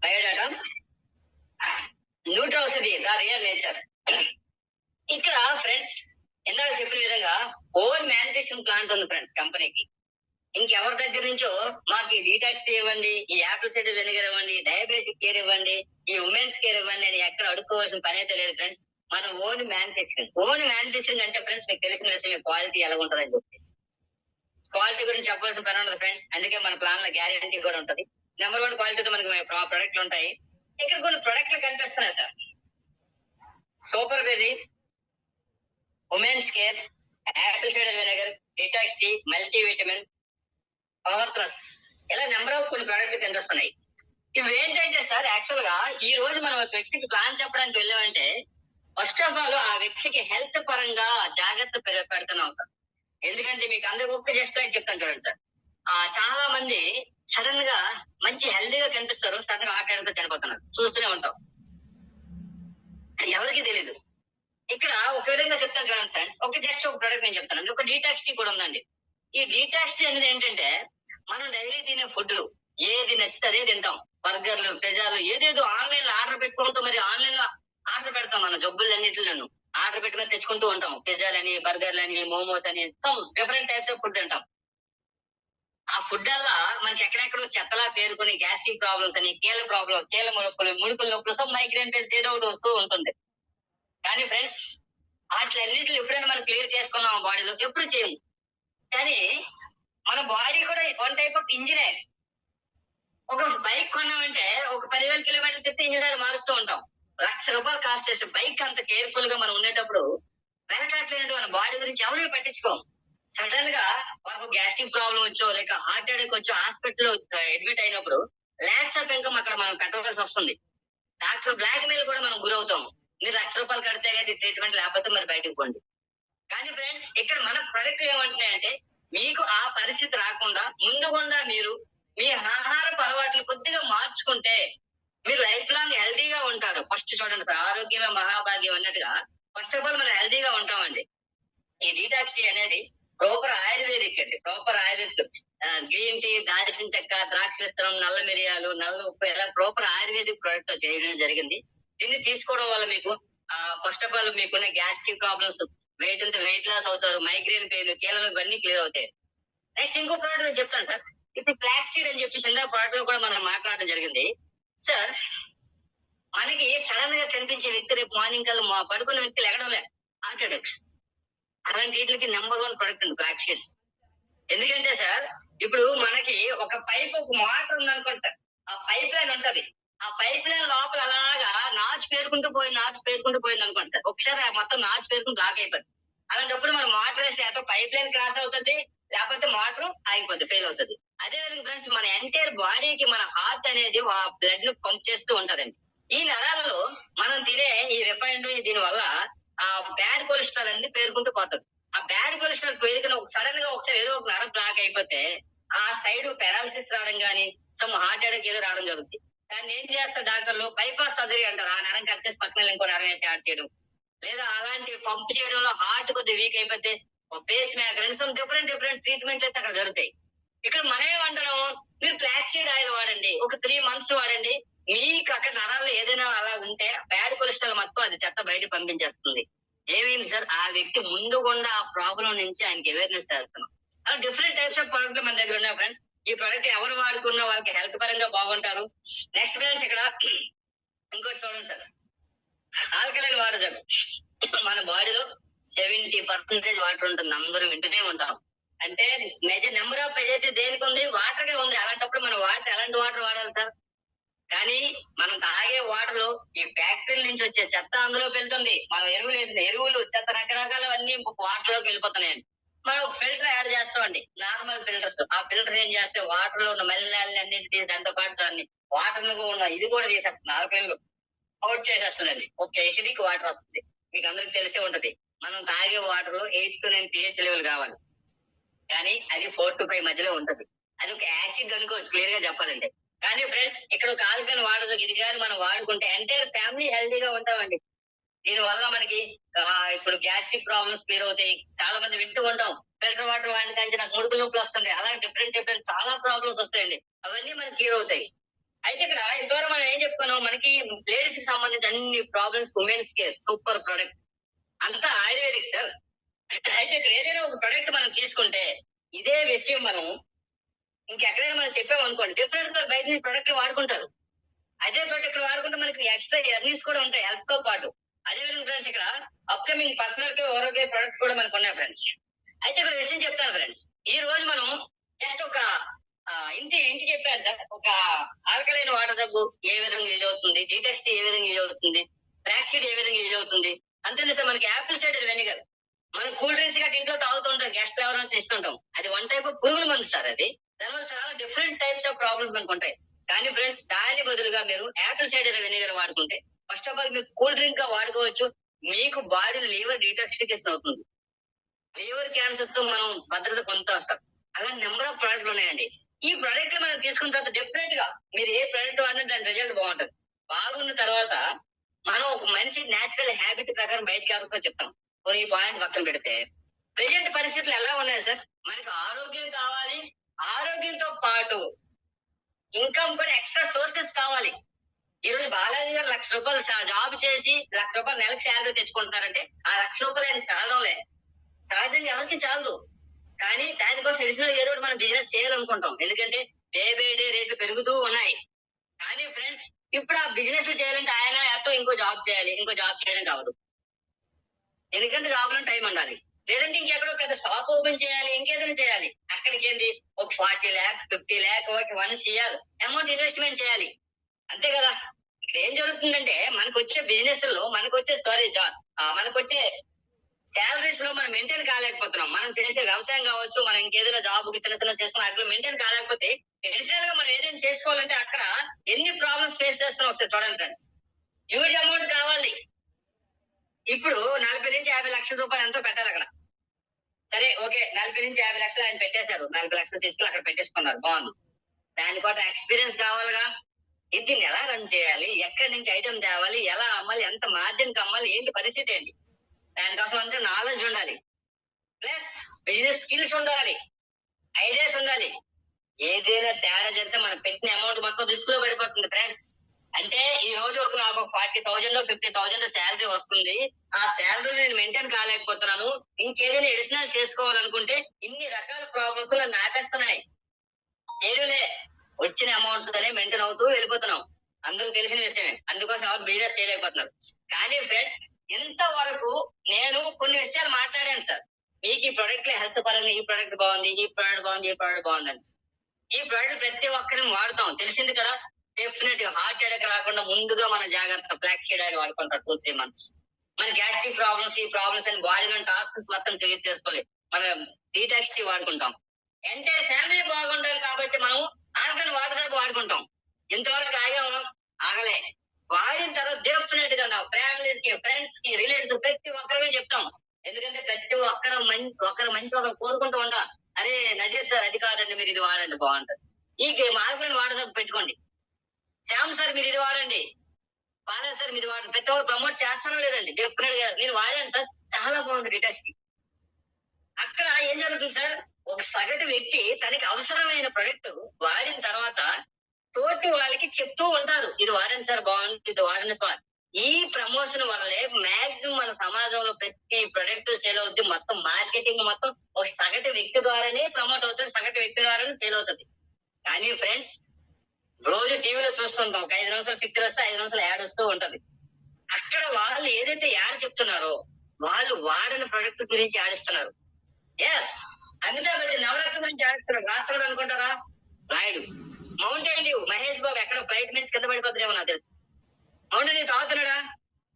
biodata. Nutracity the real nature. ఇక్కడ ఫ్రెండ్స్ ఇందాక చెప్పిన విధంగా ఓన్ మ్యానుఫ్యాక్చరింగ్ ప్లాంట్ ఉంది ఫ్రెండ్స్ కంపెనీకి. ఇంకెవరి దగ్గర నుంచో మాకు ఈ డీటాక్స్ ఇవ్వండి, ఈ యాపిల్ సైడర్ వెనిగర్ ఇవ్వండి, డయాబెటిక్ కేర్ ఇవ్వండి, ఈ ఉమెన్స్ కేర్ ఇవ్వండి అని ఎక్కడ అడుక్కోవాల్సిన పని అయితే లేదు ఫ్రెండ్స్. మన ఓన్ మ్యానుఫ్యాక్చరింగ్. ఓన్ మ్యానుఫ్యాక్చరింగ్ అంటే ఫ్రెండ్స్ మీకు తెలిసిన విషయం క్వాలిటీ ఎలా ఉంటుందని చెప్పేసి. క్వాలిటీ గురించి చెప్పాల్సిన పని ఉండదు ఫ్రెండ్స్. అందుకే మన ప్లాన్ లో గ్యారెంటీ కూడా ఉంటది. నెంబర్ 1 క్వాలిటీతో మనకి ప్రొడక్ట్లు ఉంటాయి. ఇక్కడ కొన్ని ప్రొడక్ట్లు కనిపిస్తున్నాయి sir. Super berry, women's care, apple cider vinegar, detox tea, multi vitamin, power plus, ఇలా నెంబర్ ఆఫ్ కొన్ని ప్రొడక్ట్లు కనిపిస్తున్నాయి. ఇవి ఏంటంటే సార్, యాక్చువల్ గా ఈ రోజు మనం ఒక వ్యక్తికి ప్లాన్ చెప్పడానికి వెళ్ళామంటే ఫస్ట్ ఆఫ్ ఆల్ ఆ వ్యక్తికి హెల్త్ పరంగా జాగ్రత్త పెడుతున్నాం సార్. ఎందుకంటే మీకు అందరికి ఒక్క జస్ట్ లైక్ చెప్తాను చూడండి సార్. చాలా మంది సడన్ గా మంచి హెల్దీగా కనిపిస్తారు, సడన్ గా హార్ట్ అటాక్ తో చనిపోతున్నారు, చూస్తూనే ఉంటాం. అది ఎవరికి తెలియదు. ఇక్కడ ఒక విధంగా చెప్తాను చూడండి ఫ్రెండ్స్. జస్ట్ ఒక ప్రోడక్ట్ నేను చెప్తాను. ఒక డీటాక్స్ టీ కూడా ఉందండి. ఈ డీటాక్స్ టీ అనేది ఏంటంటే మనం డైలీ తినే ఫుడ్ ఏది నచ్చితే అదే తింటాం. బర్గర్లు, పిజ్జాలు, ఏదేదో ఆన్లైన్ లో ఆర్డర్ పెట్టుకుంటాం. మరి ఆన్లైన్ లో ఆర్డర్ పెడతాం, మన జబ్బులన్నిటిలోనూ ఆర్డర్ పెట్టుకుని తెచ్చుకుంటూ ఉంటాం. పిజ్జాలని, బర్గర్లని, మోమోస్ అని, some different types of food తింటాం. ఆ ఫుడ్ అలా మనకి ఎక్కడెక్కడో చెత్తలా పేరుకొని గ్యాస్ట్రిక్ ప్రాబ్లమ్స్ అని, కీళ్ళ నొప్పులు, ముడుకుల నొప్పులు, సమ్ మైగ్రేన్ పెయిన్స్ ఏదో ఒకటి వస్తూ ఉంటుంది. కానీ ఫ్రెండ్స్, వాటిలన్నిటిని ఎప్పుడైనా మనం క్లియర్ చేసుకున్నాం బాడీలో? ఎప్పుడు చేయము. కానీ మన బాడీ కూడా వన్ టైప్ ఆఫ్ ఇంజినే. ఒక బైక్ కొన్నామంటే ఒక 10,000 కిలోమీటర్లు తిప్పి ఇంజిన్ ఆయిల్ మారుస్తూ ఉంటాం. ₹1,00,000 కాస్ట్ చేసే బైక్ అంత కేర్ఫుల్ గా మనం ఉండేటప్పుడు వెనకట్లేదు మన బాడీ గురించి ఎవరు పట్టించుకోం. సడన్ గా మనకు గ్యాస్ట్రిక్ ప్రాబ్లం వచ్చో, లేక హార్ట్ అటాక్ వచ్చో, హాస్పిటల్ అడ్మిట్ అయినప్పుడు లాక్స్ ఆఫ్ ఇన్కమ్ అక్కడ మనం కట్టవలసి వస్తుంది. డాక్టర్ బ్లాక్ మెయిల్ కూడా మనం గురవుతాం. మీరు ₹1,00,000 కడితే కానీ ట్రీట్మెంట్, లేకపోతే మరి బయటకు పోండి. కానీ ఫ్రెండ్స్, ఇక్కడ మన ప్రొడక్ట్ ఏమంటున్నాయంటే మీకు ఆ పరిస్థితి రాకుండా ముందుగుండా మీరు మీ ఆహారపు అలవాట్లు కొద్దిగా మార్చుకుంటే మీరు లైఫ్ లాంగ్ హెల్దీగా ఉంటారు. ఫస్ట్ చూడండి సార్, ఆరోగ్యమే మహాభాగ్యం అన్నట్టుగా ఫస్ట్ ఆఫ్ ఆల్ మనం హెల్దీగా ఉంటామండి. ఈ డీటాక్స్ టీ అనేది ప్రాపర్ ఆయుర్వేదిక్ అండి. ప్రాపర్ ఆయుర్వేదిక్ గ్రీన్ టీ, దాల్చిన చెక్క, ద్రాక్ష విత్తనం, నల్ల మిరియాలు, నల్ల ఉప్పు, ఇలా ప్రాపర్ ఆయుర్వేదిక్ ప్రొడక్ట్ తో చేయడం జరిగింది. దీన్ని తీసుకోవడం వల్ల మీకు ఫస్ట్ ఆఫ్ ఆల్ మీకున్న గ్యాస్ట్రిక్ ప్రాబ్లమ్స్, వెయిట్ లాస్ అవుతారు, మైగ్రేన్ పెయిన్, కీళ్ళ ఇవన్నీ క్లియర్ అవుతాయి. నెక్స్ట్ ఇంకో ప్రోడక్ట్ నేను చెప్తాను సార్. ఇప్పుడు ఫ్లాక్స్ సీడ్ అని చెప్పేసి ఇందా ప్రోడక్ట్ లో కూడా మనం మాట్లాడడం జరిగింది సార్. మనకి సడన్ గా కనిపించే వ్యక్తి రేపు మార్నింగ్ కల్లా పడుకున్న వ్యక్తి లెగడం లేదు, హార్ట్ అటాక్స్. అలాంటి వీటికి నెంబర్ 1 ప్రొడక్ట్ ఉంది ఫ్లాక్స్ సీడ్స్. ఎందుకంటే సార్, ఇప్పుడు మనకి ఒక పైప్, ఒక మోటార్ ఉందనుకోండి సార్, ఆ పైప్ లైన్ ఉంటది. ఆ పైప్ లైన్ లోపల అలాగా నాచు పేరుకుంటూ పోయింది అనుకోండి సార్. ఒకసారి మొత్తం నాచు పేరుకుంటూ లాక్ అయిపోతుంది. అలాంటప్పుడు మనం మోటార్ వేస్తే అటు పైప్ లైన్ క్రాస్ అవుతుంది, లేకపోతే మోటార్ ఆగిపోతుంది, ఫెయిల్ అవుతుంది. అదే విధంగా ఫ్రెండ్స్, మన ఎంటైర్ బాడీకి మన హార్ట్ అనేది బ్లడ్ ను పంప్ చేస్తూ ఉంటదండి. ఈ నరాలలో మనం తినే ఈ రిఫైండ్ దీని వల్ల ఆ బ్యాడ్ కొలెస్ట్రాల్ అనేది పేరుకుంటూ పోతుంది. ఆ బ్యాడ్ కొలెస్ట్రాల్ పేరుకుని సడన్ గా ఒకసారి ఏదో ఒక నరం బ్లాక్ అయిపోతే ఆ సైడ్ పెరాలసిస్ రావడం కానీ, సమ్ హార్ట్ అటాక్ ఏదో రావడం జరుగుతుంది. దాన్ని ఏం చేస్తారు డాక్టర్లు? బైపాస్ సర్జరీ అంటారు. ఆ నరం కట్ చేసి పక్కన ఇంకో నరం వేసి యాడ్ చేయడం, లేదా అలాంటి పంప్ చేయడంలో హార్ట్ కొద్దిగా వీక్ అయిపోతే పేస్ మేకర్ అని, సమ్ డిఫరెంట్ ట్రీట్మెంట్లు అయితే అక్కడ జరుగుతాయి. ఇక్కడ మనం ఏమంటాం? మీరు ఫ్లాక్సీడ్ ఆయిల్ వాడండి, ఒక 3 months వాడండి. మీకు అక్కడ నరాల్లో ఏదైనా అలా ఉంటే బ్యాడ్ కొలెస్ట్రాల్ మొత్తం అది చెత్త బయట పంపించేస్తుంది. ఏమైంది సార్? ఆ వ్యక్తి ముందుగుండా ఆ ప్రాబ్లం నుంచి ఆయనకి అవేర్నెస్ చేస్తున్నాం. అలా డిఫరెంట్ టైప్స్ ఆఫ్ ప్రొడక్ట్ మన దగ్గర ఉన్నాయి ఫ్రెండ్స్. ఈ ప్రొడక్ట్ ఎవరు వాడుకున్నా వాళ్ళకి హెల్త్ పరంగా బాగుంటారు. నెక్స్ట్ ఫ్రెండ్స్, ఇక్కడ ఇంకోటి చూడండి సార్, ఆల్కలైన్ వాటర్. మన బాడీలో 70% వాటర్ ఉంటుంది, అందరూ వింటూనే ఉంటాం. అంటే మేజర్ నెంబర్ ఆఫ్ ఏదైతే దేనికి ఉంది, వాటర్ గా ఉంది. అలాంటప్పుడు మనం ఎలాంటి వాటర్ వాడాలి సార్? కానీ మనం తాగే వాటర్ లో ఈ ఫ్యాక్టరీల నుంచి వచ్చే చెత్త అందులో వెళ్తుంది. మనం ఎరువులు చెత్త రకరకాలవన్నీ వాటర్ లోకి వెళ్ళిపోతున్నాయండి. మనం ఒక ఫిల్టర్ యాడ్ చేస్తామండి, నార్మల్ ఫిల్టర్స్. ఆ ఫిల్టర్స్ ఏం చేస్తే వాటర్ లో ఉన్న మలినాలని అన్నింటి తీసి దాంతో పాటు దాన్ని వాటర్ లో ఉన్న ఇది కూడా తీసేస్తుంది, ఆల్కలైన్ అవుట్ చేసేస్తుందండి. ఒక ఎసిడిక్ వాటర్ వస్తుంది. మీకు అందరికి తెలిసే ఉంటది, మనం తాగే వాటర్ లో 8 to 9 pH లెవెల్ కావాలి. కానీ అది 4 to 5 మధ్యలో ఉంటది. అది ఒక యాసిడ్ అనుకోవచ్చు, క్లియర్ గా చెప్పాలంటే. కానీ ఫ్రెండ్స్, ఇక్కడ ఒక ఆల్కలైన్ వాటర్ ఇది కానీ మనం వాడుకుంటే ఎంటైర్ ఫ్యామిలీ హెల్తీగా ఉంటామండి. దీని వల్ల మనకి ఇప్పుడు గ్యాస్ట్రిక్ ప్రాబ్లమ్స్ క్లియర్ అవుతాయి. చాలా మంది వింటూ ఉంటాం, ఫిల్టర్ వాటర్ వాడిన కానీ నాకు ముడుకు నొప్పులు వస్తుంది, అలాగే డిఫరెంట్ చాలా ప్రాబ్లమ్స్ వస్తాయండి. అవన్నీ మనకి క్లియర్ అవుతాయి. అయితే ఇక్కడ ఇంతవరకు మనం ఏం చెప్పుకున్నాం? మనకి లేడీస్ కి సంబంధించి అన్ని problems, women's care super product అంతా ఆయుర్వేదిక్ సార్. అయితే ఇక్కడ ఏదైనా ఒక ప్రొడక్ట్ మనం తీసుకుంటే ఇదే విషయం మనం ఇంకెక్కడైనా మనం చెప్పామనుకోండి, డిఫరెంట్ గా బయట నుంచి ప్రొడక్ట్ వాడుకుంటారు. అదే ప్రొడక్ట్ వాడుకుంటే మనకి ఎక్స్ట్రా ఎర్నింగ్స్ కూడా ఉంటాయి హెల్త్ తో పాటు. అదే విధంగా ఫ్రెండ్స్, ఇక్కడ upcoming personal care, oral care product కూడా మనకు ఉన్నాయి ఫ్రెండ్స్. అయితే ఇక్కడ విషయం చెప్తాను ఫ్రెండ్స్. ఈ రోజు మనం జస్ట్ ఒక ఇంటి చెప్పాను సార్. ఒక ఆల్కలైన్ వాటర్ దగ్గు ఏ విధంగా యూజ్ అవుతుంది, డీటాక్స్ ఏ విధంగా యూజ్ అవుతుంది, ఫ్లాక్సీడ్ ఏ విధంగా యూజ్ అవుతుంది. అంతే సార్, మనకి యాపిల్ సైడర్ వెనిగర్ మనం కూల్ డ్రింక్స్ గట్రా ఇంట్లో తాగుతూ ఉంటాం, గెస్ట్ ఎవరైనా ఇస్తుంటాం. అది వన్ టైప్ ఆఫ్ పురుగుల మందు సార్. అది దానివల్ల చాలా డిఫరెంట్ టైప్స్ ఆఫ్ ప్రాబ్లమ్స్ మనకు ఉంటాయి. కానీ ఫ్రెండ్స్, దాని బదులుగా మీరు యాపిల్ సైడర్ వెనిగర్ వాడుకుంటే ఫస్ట్ ఆఫ్ ఆల్ మీకు కూల్ డ్రింక్ గా వాడుకోవచ్చు. మీకు బాడీలో లీవర్ డీటాక్సిఫికేషన్ అవుతుంది. లివర్ క్యాన్సర్ తో మనం భద్రత పొందుతాం సార్. అలా నెంబర్ ఆఫ్ ప్రోడక్ట్లు ఉన్నాయండి. ఈ ప్రోడక్ట్ మనం తీసుకున్న తర్వాత డెఫినెట్ గా మీరు ఏ ప్రోడక్ట్ వాడినా దాని రిజల్ట్ బాగుంటది. బాగున్న తర్వాత మనం ఒక మనిషి నేచురల్ హ్యాబిట్ ప్రకారం బయటకి ఎవరికో చెప్తాం. కొన్ని ఈ పాయింట్ పక్కన పెడితే ప్రెజెంట్ పరిస్థితులు ఎలా ఉన్నాయి సార్? మనకు ఆరోగ్యం కావాలి, ఆరోగ్యంతో పాటు ఇన్కమ్ కూడా ఎక్స్ట్రా సోర్సెస్ కావాలి. ఈ రోజు బాలాజీ గారు ₹1,00,000 జాబ్ చేసి ₹1,00,000 నెలకు శాలరీ తెచ్చుకుంటున్నారంటే ఆ ₹1,00,000 ఆయన చాలడంలే. సహజంగా ఎవరికి చాలదు. కానీ దానికోసం అడిషనల్ ఏదో మనం బిజినెస్ చేయాలనుకుంటాం. ఎందుకంటే డే బై డే రేట్లు పెరుగుతూ ఉన్నాయి. కానీ ఫ్రెండ్స్, ఇప్పుడు ఆ బిజినెస్ చేయాలంటే ఆయన ఎంతో ఇంకో జాబ్ చేయాలి, ఇంకో జాబ్ చేయడానికి అవ్వదు. ఎందుకంటే జాబ్ లో టైం ఉండాలి. లేదంటే ఇంకెక్కడో పెద్ద షాప్ ఓపెన్ చేయాలి, ఇంకేదైనా చేయాలి. అక్కడికి ఏంటి ఒక 40 lakhs 50 lakhs ఒక 1 crore అమౌంట్ ఇన్వెస్ట్మెంట్ చేయాలి. అంతే కదా. ఇక్కడ ఏం జరుగుతుందంటే మనకు వచ్చే బిజినెస్ లో మనకు వచ్చే శాలరీస్ లో మనం మెయింటైన్ కాలేకపోతున్నాం. మనం చేసే వ్యవసాయం కావచ్చు, మనం ఇంకేదైనా జాబ్ చిన్న చిన్న చేసుకున్న అట్లా మెయింటైన్ కాలేకపోతే అడిషనల్ గా మనం ఏదైనా చేసుకోవాలంటే అక్కడ ఎన్ని ప్రాబ్లమ్స్ ఫేస్ చేస్తున్నాం ఒకసారి చూడండి ఫ్రెండ్స్. హ్యూజ్ అమౌంట్ కావాలి. ఇప్పుడు 40 నుంచి 50 లక్షల రూపాయలు ఎంతో పెట్టాలి అక్కడ. సరే ఓకే, 40 నుంచి 50 లక్షలు ఆయన పెట్టేశారు. 40 లక్షలు తీసుకుని అక్కడ పెట్టేసుకున్నారు, బాగుంది. దానికోట ఎక్స్పీరియన్స్ కావాలిగా. దీన్ని ఎలా రన్ చేయాలి, ఎక్కడి నుంచి ఐటమ్ తేవాలి, ఎలా అమ్మాలి, ఎంత మార్జిన్ అమ్మాలి, ఏంటి పరిస్థితి ఏంటి, దానికోసం అంతా నాలెడ్జ్ ఉండాలి. ప్లస్ బిజినెస్ స్కిల్స్ ఉండాలి, ఐడియాస్ ఉండాలి. ఏదైనా తేడా జరిగితే మనం పెట్టిన అమౌంట్ మొత్తం రిస్క్ లో పడిపోతుంది ఫ్రెండ్స్. అంటే ఈ రోజు నాకు 40,000 50,000 శాలరీ వస్తుంది. ఆ శాలరీ నేను మెయింటైన్ కాలేకపోతున్నాను. ఇంకేదైనా అడిషనల్ చేసుకోవాలనుకుంటే ఇన్ని రకాల ప్రాబ్లమ్స్ నన్ను ఆపేస్తున్నాయి. ఏడులే, వచ్చిన అమౌంట్ తోనే మెయింటైన్ అవుతూ వెళ్ళిపోతున్నాం. అందరికి తెలిసిన విషయమే. అందుకోసం ఎవరు బిజినెస్ చేయలేకపోతున్నారు. కానీ ఫ్రెండ్స్, ఇంతవరకు నేను కొన్ని విషయాలు మాట్లాడాను సార్. మీకు ఈ ప్రొడక్ట్ లో హెల్త్ పరంగా ఈ ప్రొడక్ట్ బాగుంది, ఈ ప్రొడక్ట్ బాగుంది, ఈ ప్రొడక్ట్ బాగుందని. ఈ ప్రొడక్ట్ ప్రతి ఒక్కరిని వాడుతాం, తెలిసింది కదా. డెఫినెట్ హార్ట్ అటాక్ రాకుండా ముందుగా మన జాగ్రత్త ఫ్లాక్సీడ్ ఆయిల్ వాడుకుంటాం 2-3 months. మన గ్యాస్ట్రిక్ ప్రాబ్లమ్స్, ఈ ప్రాబ్లమ్స్ అండ్ బాడీలో టాక్సిన్స్ మొత్తం క్లియర్ చేసుకోవాలి. మనం డీటాక్స్ వాడుకుంటాం. ఎంటైర్ ఫ్యామిలీ బాగుండాలి కాబట్టి మనం ఆల్కలైన్ వాటర్ సాగు వాడుకుంటాం. ఇంతవరకు ఆగాము, ఆగలే. వాడిన తర్వాత డెఫినెట్ గా నా ఫ్యామిలీకి, ఫ్రెండ్స్ కి, రిలేటివ్స్ ప్రతి ఒక్కరిమే చెప్తాం. ఎందుకంటే ప్రతి ఒకరు మంచి ఒకరు కోరుకుంటూ ఉంటాం. అరే నజీర్ సార్ అది కాదండి, మీరు ఇది వాడండి బాగుంటది. ఈ ఆల్కలైన్ వాటర్ సాగు పెట్టుకోండి. శ్యామ్ సార్ మీరు ఇది వాడండి, బాలన్ సార్ మీరు వాడండి. ప్రతి ఒక్కరు ప్రమోట్ చేస్తానో లేదండి, డెఫినెట్ గా నేను వాడాను సార్, చాలా బాగుంది డీటాక్స్. అక్కడ ఏం జరుగుతుంది సార్, ఒక సగటు వ్యక్తి తనకి అవసరమైన ప్రొడక్ట్ వాడిన తర్వాత తోటి వాళ్ళకి చెప్తూ ఉంటారు, ఇది వాడండి సార్ బాగుంది, ఇది వాడండి సార్. ఈ ప్రమోషన్ వల్లే మాక్సిమం మన సమాజంలో ప్రతి ప్రొడక్ట్ సేల్ అవుతుంది. మొత్తం మార్కెటింగ్ మొత్తం ఒక సగటు వ్యక్తి ద్వారానే ప్రమోట్ అవుతుంది, సగటు వ్యక్తి ద్వారానే సేల్ అవుతుంది. కానీ ఫ్రెండ్స్, రోజు టీవీలో చూస్తుంటాం, ఒక 5 నిమిషాలు పిక్చర్ వస్తే 5 నిమిషాలు యాడ్ వస్తూ ఉంటది. అక్కడ వాళ్ళు ఏదైతే యాడ్ చెప్తున్నారో వాళ్ళు వాడిన ప్రొడక్ట్ గురించి ఆడిస్తున్నారు. ఎస్, అమితాబ్ బచ్చన్ నవరత్న గురించి ఆడిస్తున్నాడు. రాస్తాడు అనుకుంటారా? రాయుడు. మౌంటైన్ డ్యూ మహేష్ బాబు ఎక్కడ ఫ్లైట్ నుంచి కింద పడిపోతున్నామో నాకు తెలుసు. మౌంటైన్ డ్యూ తాగుతున్నాడా?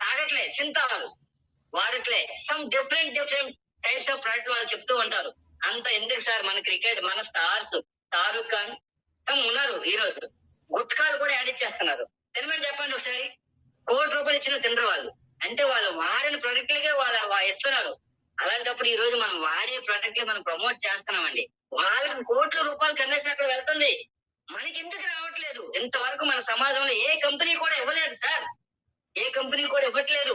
తాగట్లే. సింతాలు వాడట్లే. Some different types of product వాళ్ళు చెప్తూ ఉంటారు. అంత ఎందుకు సార్, మన క్రికెట్, మన స్టార్స్, షారుఖ్ ఖాన్ ఉన్నారు ఈ రోజు, గుట్కాలు కూడా యాడ్ ఇచ్చేస్తున్నారు. తినమని చెప్పండి ఒకసారి. ₹1,00,00,000 ఇచ్చిన తినరు వాళ్ళు. అంటే వాళ్ళు వాడిన ప్రొడక్ట్లకే వాళ్ళు ఇస్తున్నారు. అలాంటప్పుడు ఈ రోజు మనం వాడే ప్రొడక్ట్ మనం ప్రమోట్ చేస్తున్నామండి. వాళ్ళకి ₹1,00,00,000 కమిషన్ అక్కడ వెళ్తుంది, మనకి ఎందుకు రావట్లేదు? ఇంతవరకు మన సమాజంలో ఏ కంపెనీ కూడా ఇవ్వలేదు సార్, ఏ కంపెనీ కూడా ఇవ్వట్లేదు.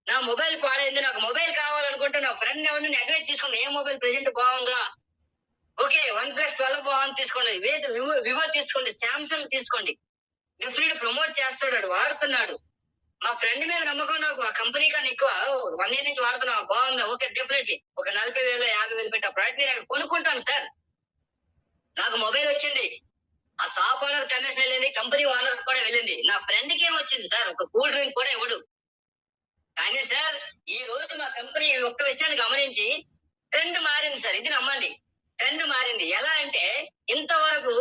నా మొబైల్ పాడైంది, నాకు మొబైల్ కావాలనుకుంటే నా ఫ్రెండ్ ఎవరిని అడ్వైజ్ చేసుకోండి, ఏ మొబైల్ ప్రెజెంట్ బాగుందా, ఓకే OnePlus 12 బాగుంది తీసుకోండి, వివో తీసుకోండి, శాంసంగ్ తీసుకోండి. డెఫినెట్ ప్రమోట్ చేస్తాడు, వాడుతున్నాడు. మా ఫ్రెండ్ మీద నమ్మకం నాకు. ఆ కంపెనీ కన్నా ఎక్కువ 1 year నుంచి వాడుతున్నా, బాగుందా, ఓకే డెఫినెట్లీ ఒక 40,000 50,000 పెట్టి ఆ ప్రోడక్ట్ నేను కొనుక్కుంటాను సార్. నాకు మొబైల్ వచ్చింది, ఆ షాప్ ఓనర్ కమిషన్ వెళ్ళింది, కంపెనీ ఓనర్ కూడా వెళ్ళింది. నా ఫ్రెండ్ కి ఏమొచ్చింది సార్, ఒక కూల్ డ్రింక్ కూడా ఇవ్వడు. కానీ సార్ ఈ రోజు మా కంపెనీ ఒక్క విషయాన్ని గమనించి ట్రెండ్ మారింది సార్, ఇది నమ్మండి. ట్రెండ్ మారింది. ఎలా అంటే ఇంతవరకు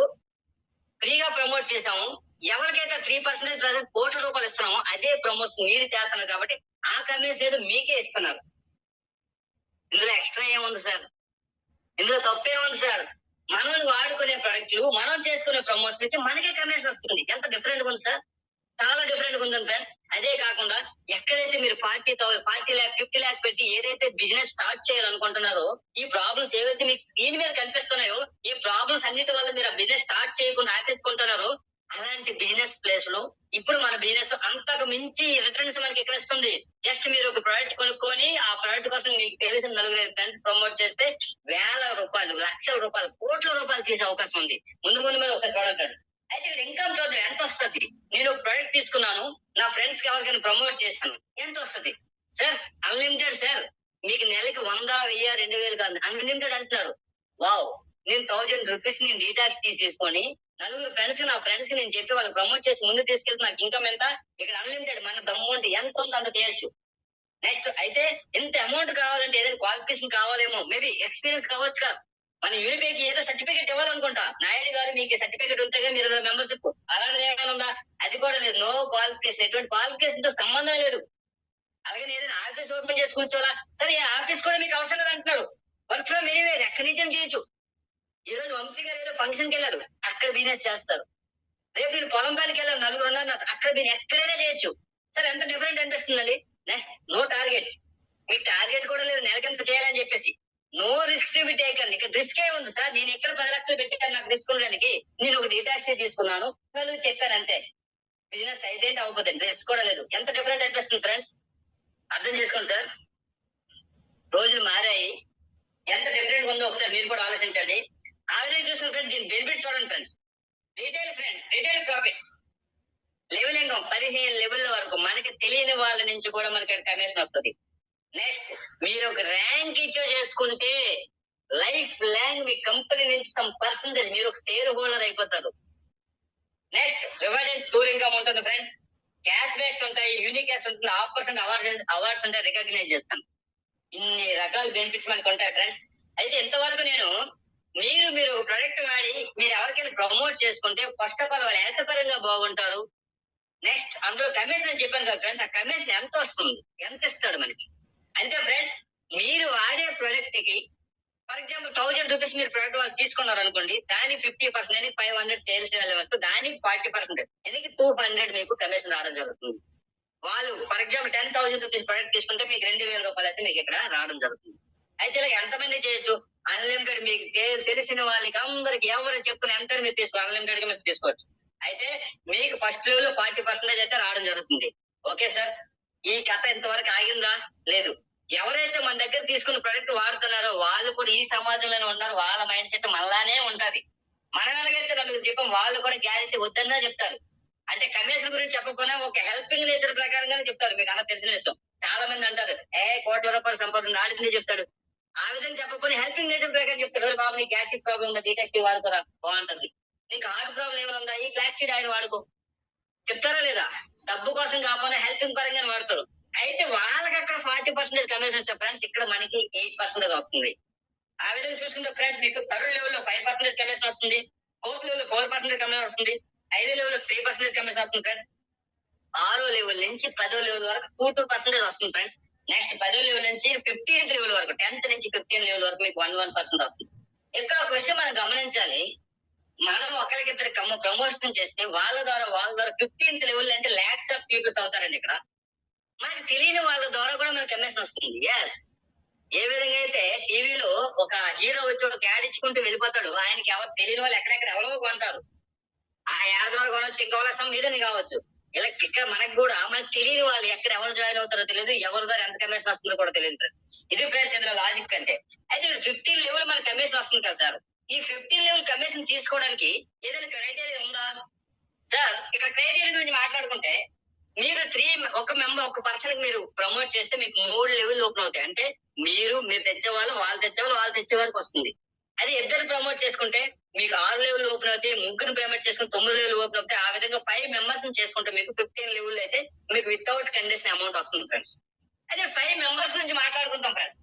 ఫ్రీగా ప్రమోట్ చేసాము. ఎవరికైతే 3% ప్రెజెంట్ కోట్ల రూపాయలు ఇస్తున్నామో అదే ప్రమోషన్ మీరు చేస్తున్నారు కాబట్టి ఆ కమిషన్ ఏదో మీకే ఇస్తున్నారు. ఇందులో ఎక్స్ట్రా ఏముంది సార్? ఇందులో తప్పేముంది సార్? మనం వాడుకునే ప్రొడక్ట్లు, మనం చేసుకునే ప్రమోషన్ కి మనకే కమిషన్ వస్తుంది. ఎంత డిఫరెంట్ ఉంది సార్? చాలా డిఫరెంట్ ఉంది ఫ్రెండ్స్. అదే కాకుండా ఎక్కడైతే మీరు 40 లాక్ 50 లాక్ పెట్టి ఏదైతే బిజినెస్ స్టార్ట్ చేయాలనుకుంటున్నారో ఈ ప్రాబ్లమ్స్ ఏవైతే మీకు స్క్రీన్ మీద కనిపిస్తున్నాయో ఈ ప్రాబ్లమ్స్ అన్నిటి వల్ల మీరు ఆ బిజినెస్ స్టార్ట్ చేయకుండా ఆపేసుకుంటున్నారో అలాంటి బిజినెస్ ప్లేస్ లో ఇప్పుడు మన బిజినెస్ అంతకు మించి రిటర్న్స్ మనకి ఎక్కడ వస్తుంది. జస్ట్ మీరు ఒక ప్రోడక్ట్ కొనుక్కొని ఆ ప్రోడక్ట్ కోసం మీకు తెలిసిన నలుగురు ఫ్రెండ్స్ ప్రమోట్ చేస్తే వేల రూపాయలు, లక్షల రూపాయలు, కోట్ల రూపాయలు తీసే అవకాశం ఉంది. ముందు ముందు మీద ఒకసారి చూడండి ఫ్రెండ్స్. అయితే ఇక్కడ ఇన్కమ్ చూద్దాం ఎంత వస్తుంది. నేను ఒక ప్రోడక్ట్ తీసుకున్నాను, నా ఫ్రెండ్స్ కి ఎవరికైనా ప్రమోట్ చేస్తాను, ఎంత వస్తుంది సార్? Unlimited sir. మీకు నెలకి 100, 1000, 2000 కాదు, అన్లిమిటెడ్ అంటున్నారు. వావ్. నేను 1000 రూపీస్ నేను డీటాక్స్ తీసేసుకొని నలుగురు ఫ్రెండ్స్ నా ఫ్రెండ్స్ కి నేను చెప్పి వాళ్ళకి ప్రమోట్ చేసి ముందు తీసుకెళ్తే నాకు ఇన్కమ్ ఎంత? ఇక్కడ అన్లిమిటెడ్. మన దమ్ము అంటే ఎంత ఉందో అంత చేయొచ్చు. నెక్స్ట్ అయితే ఎంత అమౌంట్ కావాలంటే ఏదైనా క్వాలిఫికేషన్ కావాలేమో, మేబీ ఎక్స్పీరియన్స్ కావచ్చు కదా. మన యూనిపేకి ఏదో సర్టిఫికేట్ ఇవ్వాలనుకుంటా. నాయుడు గారు మీకు సర్టిఫికేట్ ఉంటే మీరు మెంబర్షిప్ అలాంటిది ఏమైనా ఉందా? అది కూడా లేదు. No qualification. ఎటువంటి క్వాలిఫికేషన్ తో సంబంధం లేదు. అలాగే ఏదైనా ఆఫీస్ ఓపెన్ చేసి కూర్చోవాలా? సరే ఆఫీస్ కూడా మీకు అవసరం లేదు అంటున్నారు. వర్క్ ఫ్రమ్ ఎనీవేర్ ఎక్కడి నుంచి చేయొచ్చు. ఈ రోజు వంశీ గారు ఏదో ఫంక్షన్కి వెళ్ళారు, అక్కడ బిజినెస్ చేస్తారు. రేపు మీరు పొలం పనికి వెళ్ళారు, నలుగురు ఉన్నారు, అక్కడ మీరు ఎక్కడైనా చేయొచ్చు. సరే ఎంత డిఫరెంట్ అనిపిస్తుందండి. Next no target. మీకు టార్గెట్ కూడా లేదు నెలకెంత చేయాలని చెప్పేసి. No risk to be taken. ఇక్కడ రిస్క్ ఏ ఉంది సార్. నేను ఎక్కడ 10 లక్షలు పెట్టాను నాకు రిస్క్ ఉండడానికి. నేను ఒక డీటాక్స్ తీసుకున్నాను, వాళ్ళు చెప్పాను అంతే. బిజినెస్ అయితే అవ్వకపోతే రిస్క్ కూడా లేదు. ఎంత డిఫరెంట్ అనిపిస్తుంది ఫ్రెండ్స్. అర్థం చేసుకోండి సార్. రోజులు మారాయి. ఎంత డిఫరెంట్ ఉందో ఒకసారి మీరు కూడా ఆలోచించండి. ఆల్రెడీ చూసిన ఫ్రెండ్స్ దీని బెనిఫిట్స్ చూడండి friends. Retail profit level income 15 level వరకు మనకి తెలియని వాళ్ళ నుంచి కూడా మనకి కమిషన్ వస్తుంది. నెక్స్ట్ మీరు ఒక ర్యాంక్ ఇచ్చో చేసుకుంటే లైఫ్ లాంగ్ మీ కంపెనీ నుంచి సమ్ పర్సెంటేజ్ మీరు ఒక షేర్ హోల్డర్ అయిపోతారు. Next reward and tour income ఉంటుంది ఫ్రెండ్స్. క్యాష్ బ్యాక్స్ ఉంటాయి, యూనిక్ క్యాష్ ఉంటుంది, ఆఫర్స్ అండ్ అవార్డ్స్ ఉంటాయి, రికగ్నైజ్ చేస్తాను. ఇన్ని రకాల బెనిఫిట్స్ మనకు ఉంటాయి ఫ్రెండ్స్. అయితే ఇంతవరకు నేను మీరు ప్రొడక్ట్ వాడి మీరు ఎవరికైనా ప్రమోట్ చేసుకుంటే ఫస్ట్ ఆఫ్ ఆల్ వాళ్ళు ఎంత పరంగా బాగుంటారు. నెక్స్ట్ అందులో కమిషన్ అని చెప్పాను కదా ఫ్రెండ్స్. ఆ కమిషన్ ఎంత వస్తుంది, ఎంత ఇస్తాడు మనకి అంటే ఫ్రెండ్స్ మీరు వాడే ప్రొడక్ట్ కి ఫర్ ఎగ్జాంపుల్ 1000 రూపీస్ మీరు ప్రొడక్ట్ వాళ్ళు తీసుకున్నారు అనుకోండి, దానికి 50%, 500 సేల్స్ వస్తుంది, దానికి 40%, ఎందుకు 200 మీకు కమిషన్ రావడం జరుగుతుంది. వాళ్ళు ఫర్ ఎగ్జాంపుల్ 10,000 రూపీస్ ప్రొడక్ట్ తీసుకుంటే మీకు 2000 రూపాయలు అయితే మీకు ఇక్కడ రావడం జరుగుతుంది. అయితే ఇలా ఎంతమంది చేయొచ్చు? అన్లిమిటెడ్. మీకు తెలిసిన వాళ్ళకి అందరికి ఎవరు చెప్పుకుని ఎంత మీరు తీసుకోవాలి, అన్లిమిటెడ్ గా మీరు తీసుకోవచ్చు. అయితే మీకు ఫస్ట్ లెవెల్ 40% అయితే రావడం జరుగుతుంది. Okay sir. ఈ కథ ఇంతవరకు ఆగిందా? లేదు. ఎవరైతే మన దగ్గర తీసుకున్న ప్రొడక్ట్ వాడుతున్నారో వాళ్ళు కూడా ఈ సమాజంలోనే ఉన్నారు. వాళ్ళ మైండ్ సెట్ మళ్ళానే ఉంటది. మన ఎలాగైతే నలుగురు చెప్పాం వాళ్ళు కూడా గ్యారెంటీ వద్దన్నా చెప్తారు. అంటే కమిషన్ గురించి చెప్పకపోయినా ఒక హెల్పింగ్ నేచర్ ప్రకారంగానే చెప్తారు. మీకు అలా తెలిసిన విషయం. చాలా మంది అంటారు కోట్ల రూపాయలు సంపాదన ఆడిందే చెప్తాడు. ఆ విధంగా చెప్పకపోయినా హెల్పింగ్ నేచర్ ప్రకారం చెప్తాడు. బాబు నీకు గ్యాస్ట్రిక్ ప్రాబ్లం ఉందా, డీటాక్స్ వాడుకోరా బాగుంటుంది. నీకు హార్ట్ ప్రాబ్లం ఏమైనా ఉందా, ఈ ఫ్లాక్సీడ్ ఆయిల్ వాడుకో. చెప్తారా లేదా? డబ్బు కోసం కాకపోయినా హెల్పింగ్ పరంగానే వాడతారు. అయితే వాళ్ళకి అక్కడ 40% కమిషన్ వస్తే ఫ్రెండ్స్ ఇక్కడ మనకి 8% వస్తుంది. ఆ విధంగా చూసుకుంటే ఫ్రెండ్స్ మీకు థర్డ్ లెవెల్ లో 5% కమిషన్ వస్తుంది, ఫోర్త్ లెవెల్ లో 4% కమిషన్ వస్తుంది, 5వ లెవెల్ లో 3% కమిషన్ వస్తుంది ఫ్రెండ్స్. 6వ లెవెల్ నుంచి 10వ లెవెల్ వరకు 2% వస్తుంది ఫ్రెండ్స్. నెక్స్ట్ 10వ లెవెల్ నుంచి 15th లెవెల్ వరకు, 10th నుంచి 15th లెవెల్ వరకు మీకు 1% వస్తుంది. ఇక్కడ ఒక విషయం మనం గమనించాలి. మనం ఒకరికిద్దరు ప్రమోషన్ చేస్తే వాళ్ళ ద్వారా 15th లెవెల్ అంటే లాక్స్ ఆఫ్ పీపుల్స్ అవుతారండి. ఇక్కడ మనకి తెలియని వాళ్ళ ద్వారా కూడా మనకి కమిషన్ వస్తుంది. ఎస్. ఏ విధంగా అయితే టీవీలో ఒక హీరో వచ్చి ఒక యాడ్ ఇచ్చుకుంటూ వెళ్ళిపోతాడు, ఆయనకి ఎవరు తెలియని వాళ్ళు ఎక్కడెక్కడ ఎవరో కొంటారు. ఆ యాడ్ ద్వారా కొనవచ్చు, ఇంకా ఏదని కావచ్చు. ఇలా ఇక్కడ మనకు కూడా మనకు తెలియని వాళ్ళు ఎక్కడ ఎవరు జాయిన్ అవుతారో తెలియదు, ఎవరి ద్వారా ఎంత కమిషన్ వస్తుందో కూడా తెలియదు. ఇది ఫ్రెండ్స్ ఇందులో లాజిక్ అంటే. అయితే 15 లెవెల్ మనకి కమిషన్ వస్తుంది కదా సార్. ఈ 15 లెవెల్ కమిషన్ తీసుకోవడానికి ఏదైనా క్రైటీరియా ఉందా సార్? ఇక్కడ క్రైటీరియా గురించి మాట్లాడుకుంటే మీరు ఒక పర్సన్ మీరు ప్రమోట్ చేస్తే మీకు 3 లెవెల్ ఓపెన్ అవుతాయి. అంటే మీరు తెచ్చేవాళ్ళు, వాళ్ళు తెచ్చే వరకు వస్తుంది. అది ఇద్దరు ప్రమోట్ చేసుకుంటే మీకు 6 లెవెల్ ఓపెన్ అవుతాయి, ముగ్గురు ప్రమోట్ చేసుకుంటే 9 లెవెల్ ఓపెన్ అవుతాయి. ఆ విధంగా 5 మెంబర్స్ చేసుకుంటే మీకు 15 లెవెల్ అయితే మీకు వితౌట్ కండిషన్ అమౌంట్ వస్తుంది ఫ్రెండ్స్. అదే 5 మెంబర్స్ నుంచి మాట్లాడుకుంటాం ఫ్రెండ్స్.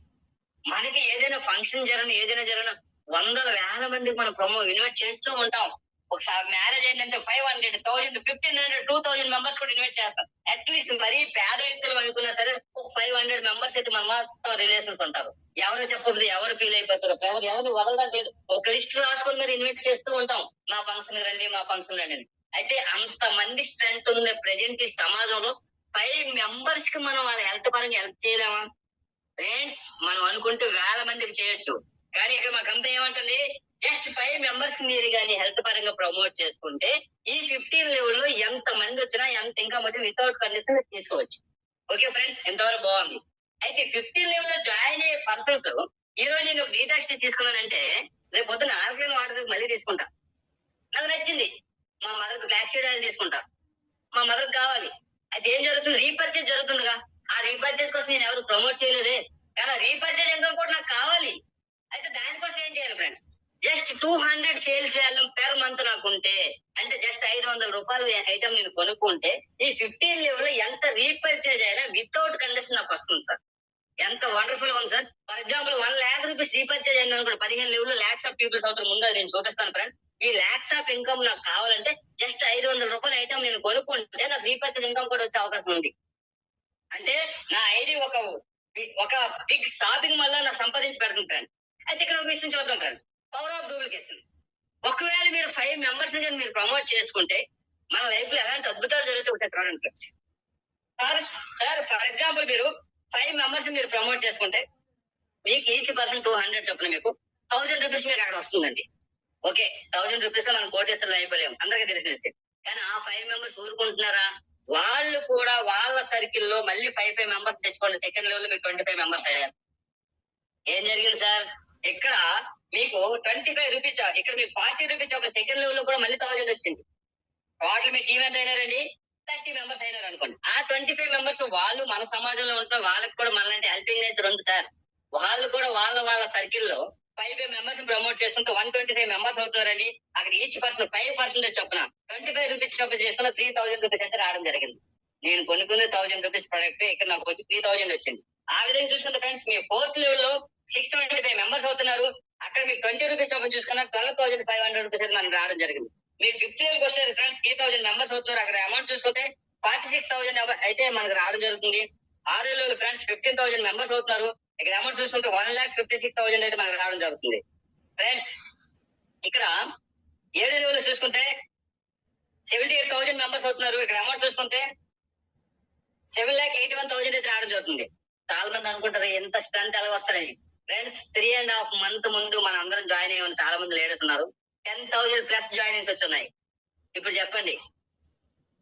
మనకి ఏదైనా ఫంక్షన్ ఏదైనా వందల వేల మందికి మనం ఇన్వైట్ చేస్తూ ఉంటాం. ఒకసారి మ్యారేజ్ ఏంటంటే 500, 1000, 1500, 2000 మెంబర్స్ కూడా ఇన్వైట్ చేస్తాం. అట్లీస్ట్ మరీ పేద వ్యక్తులు అనుకున్నా సరే ఒక 500 మెంబర్స్ అయితే మన మొత్తం రిలేషన్స్ ఉంటారు. ఎవరు చెప్పదు, ఎవరు ఫీల్ అయిపోతారు, ఎవరు వదలడం లేదు. ఒక లిస్ట్ రాసుకొని మీరు ఇన్వైట్ చేస్తూ ఉంటాం. మా ఫంక్షన్ రండి, మా ఫంక్షన్ రండి అని. అయితే అంత మంది స్ట్రెంత్ ఉన్న ప్రెజెంట్ ఈ సమాజంలో 5 మెంబర్స్ కి మనం వాళ్ళ హెల్త్ పరంగా హెల్ప్ చేయలేమా? ఫ్రెండ్స్ మనం అనుకుంటూ వేల మందికి చేయొచ్చు. కానీ ఇక్కడ మా కంపెనీ ఏమంటుంది, జస్ట్ 5 మెంబర్స్ కి మీరు కానీ హెల్త్ పరంగా ప్రమోట్ చేసుకుంటే ఈ 15 లెవెల్లో ఎంత మంది వచ్చినా ఎంత ఇన్కమ్ వచ్చినా వితౌట్ కండిషన్ తీసుకోవచ్చు. ఓకే ఫ్రెండ్స్, ఎంతవరకు బాగుంది. అయితే 15 లెవెల్లో జాయిన్ అయ్యే పర్సన్స్ ఈ రోజు నేను డీటాక్స్ తీసుకున్నానంటే రేపు పొద్దున ఆల్కలైన్ వాటర్ మళ్ళీ తీసుకుంటా. నాకు నచ్చింది. మా మదర్ కు ఫ్లాక్సీడ్ ఆయిల్ తీసుకుంటా. మా మదర్ కావాలి. అయితే ఏం జరుగుతుంది, రీపర్చేజ్ జరుగుతుందిగా. ఆ రీపర్చేజ్ కోసం నేను ఎవరు ప్రమోట్ చేయలేదే, కానీ రీపర్చేజ్ ఇన్కమ్ కూడా నాకు కావాలి. అయితే దానికోసం ఏం చేయాలి friends, just 200 sales volume per month నాకు ఉంటే, అంటే జస్ట్ 500 రూపాయలు ఐటమ్ నేను కొనుక్కుంటే ఈ 15 లెవెల్ ఎంత రీపర్చేజ్ అయినా వితౌట్ కండిషన్ నాకు వస్తుంది సార్. ఎంత వండర్ఫుల్ గా ఉంది sir. For example 1 lakh rupees repurchase అయింది అనుకోండి, 15 లెవెల్ లాక్స్ ఆఫ్ పీపుల్స్ అవుతారు. ముందు నేను చూపిస్తాను ఫ్రెండ్స్. ఈ లాక్స్ ఆఫ్ ఇన్కమ్ నాకు కావాలంటే జస్ట్ 500 రూపాయల ఐటమ్ నేను కొనుక్కుంటే నాకు రీపర్చేజ్ ఇన్కమ్ కూడా వచ్చే అవకాశం ఉంది. అంటే నా ఐడి ఒక బిగ్ షాపింగ్ వల్ల నా సంపాదించి పెడుతుంది ఫ్రెండ్స్. అయితే ఇక్కడ ఒక విషయం చూద్దాం ఫ్రెండ్స్, పవర్ ఆఫ్ డూప్లికేషన్. ఒకవేళ మీరు 5 మెంబర్స్ మీరు ప్రమోట్ చేసుకుంటే మన లైఫ్ లో ఎలాంటి అద్భుతాలు జరుగుతాయి ఒకసారి చూడండి ఫ్రెండ్స్. సార్ ఫర్ ఎగ్జాంపుల్ మీరు 5 మెంబర్స్ మీరు ప్రమోట్ చేసుకుంటే మీకు ఈచ్ పర్సన్ 200 చొప్పున మీకు 1000 రూపీస్ మీకు అక్కడ వస్తుందండి. ఓకే, 1000 రూపీస్ మనం కోటేశ్వరం అయిపోలేము, అందరికీ తెలిసిన విషయం. కానీ ఆ 5 మెంబర్స్ ఊరుకుంటున్నారా? వాళ్ళు కూడా వాళ్ళ సర్కిల్లో మళ్ళీ 5 మెంబర్స్ తెచ్చుకోండి. సెకండ్ లెవెల్ మీకు 25 మెంబర్స్ అయ్యారు. ఏం జరిగింది సార్, ఇక్కడ మీకు 25 రూపీస్, ఇక్కడ మీకు 40 రూపీస్ ఒక సెకండ్ లెవెల్ లో కూడా మళ్ళీ 1000 వచ్చింది. టోటల్ మీకు ఈవెంట్ అయినారండి 30 మెంబర్స్ అయినారు అనుకోండి. ఆ 25 మెంబర్స్ వాళ్ళు మన సమాజంలో ఉంటారు, వాళ్ళకి కూడా మనలాంటి హెల్పింగ్ నేచర్ ఉంది సార్. వాళ్ళు కూడా వాళ్ళ సర్కిల్లో 5 మెంబర్స్ ప్రమోట్ చేసుకుంటే 125 మెంబర్స్ అవుతున్నారండి. అక్కడ ఈచ్ పర్సన్ 5% చొప్పున 25 రూపీస్ చొప్పున చేసుకున్న 3000 రూపీస్ అయితే రావడం జరిగింది. నేను కొనుక్కునే 1000 రూపీస్ ప్రొడక్ట్ ఇక్కడ నాకు వచ్చి 3000 వచ్చింది. ఆ విధంగా చూసుకుంటే ఫ్రెండ్స్ మీ 4th లెవెల్ లో 625 మెంబర్స్ అవుతున్నారు. అక్కడ మీకు 20 రూపీస్ చొప్పున చూసుకున్న 12,500 రూపీస్ అయితే మనకు రావడం జరిగింది. మీరు 5th లెవెల్కి వస్తే ఫ్రెండ్స్ 3000 మెంబర్స్ అవుతున్నారు. అక్కడ అమౌంట్ చూసుకుంటే 46,000 అయితే మనకు రావడం జరుగుతుంది. 6వ లెవెల్ ఫ్రెండ్స్ 15,000 మెంబర్స్ అవుతున్నారు. ఇక్కడ అమౌంట్ చూసుకుంటే 1,56,000 అయితే మనకు రావడం జరుగుతుంది. ఫ్రెండ్స్ ఇక్కడ 7వ లెవెల్ చూసుకుంటే 78,000 మెంబర్స్ అవుతున్నారు. ఇక్కడ అమౌంట్ చూసుకుంటే 7,81,000 అయితే రావడం జరుగుతుంది. చాలా మంది అనుకుంటారు ఎంత స్ట్రెంత్ ఎలా వస్తారని. ఫ్రెండ్స్ 3.5 month ముందు మన అందరం జాయిన్ అయ్యామని చాలా మంది లేడీస్ ఉన్నారు. 10,000 ప్లస్ జాయినింగ్స్ వచ్చున్నాయి. ఇప్పుడు చెప్పండి,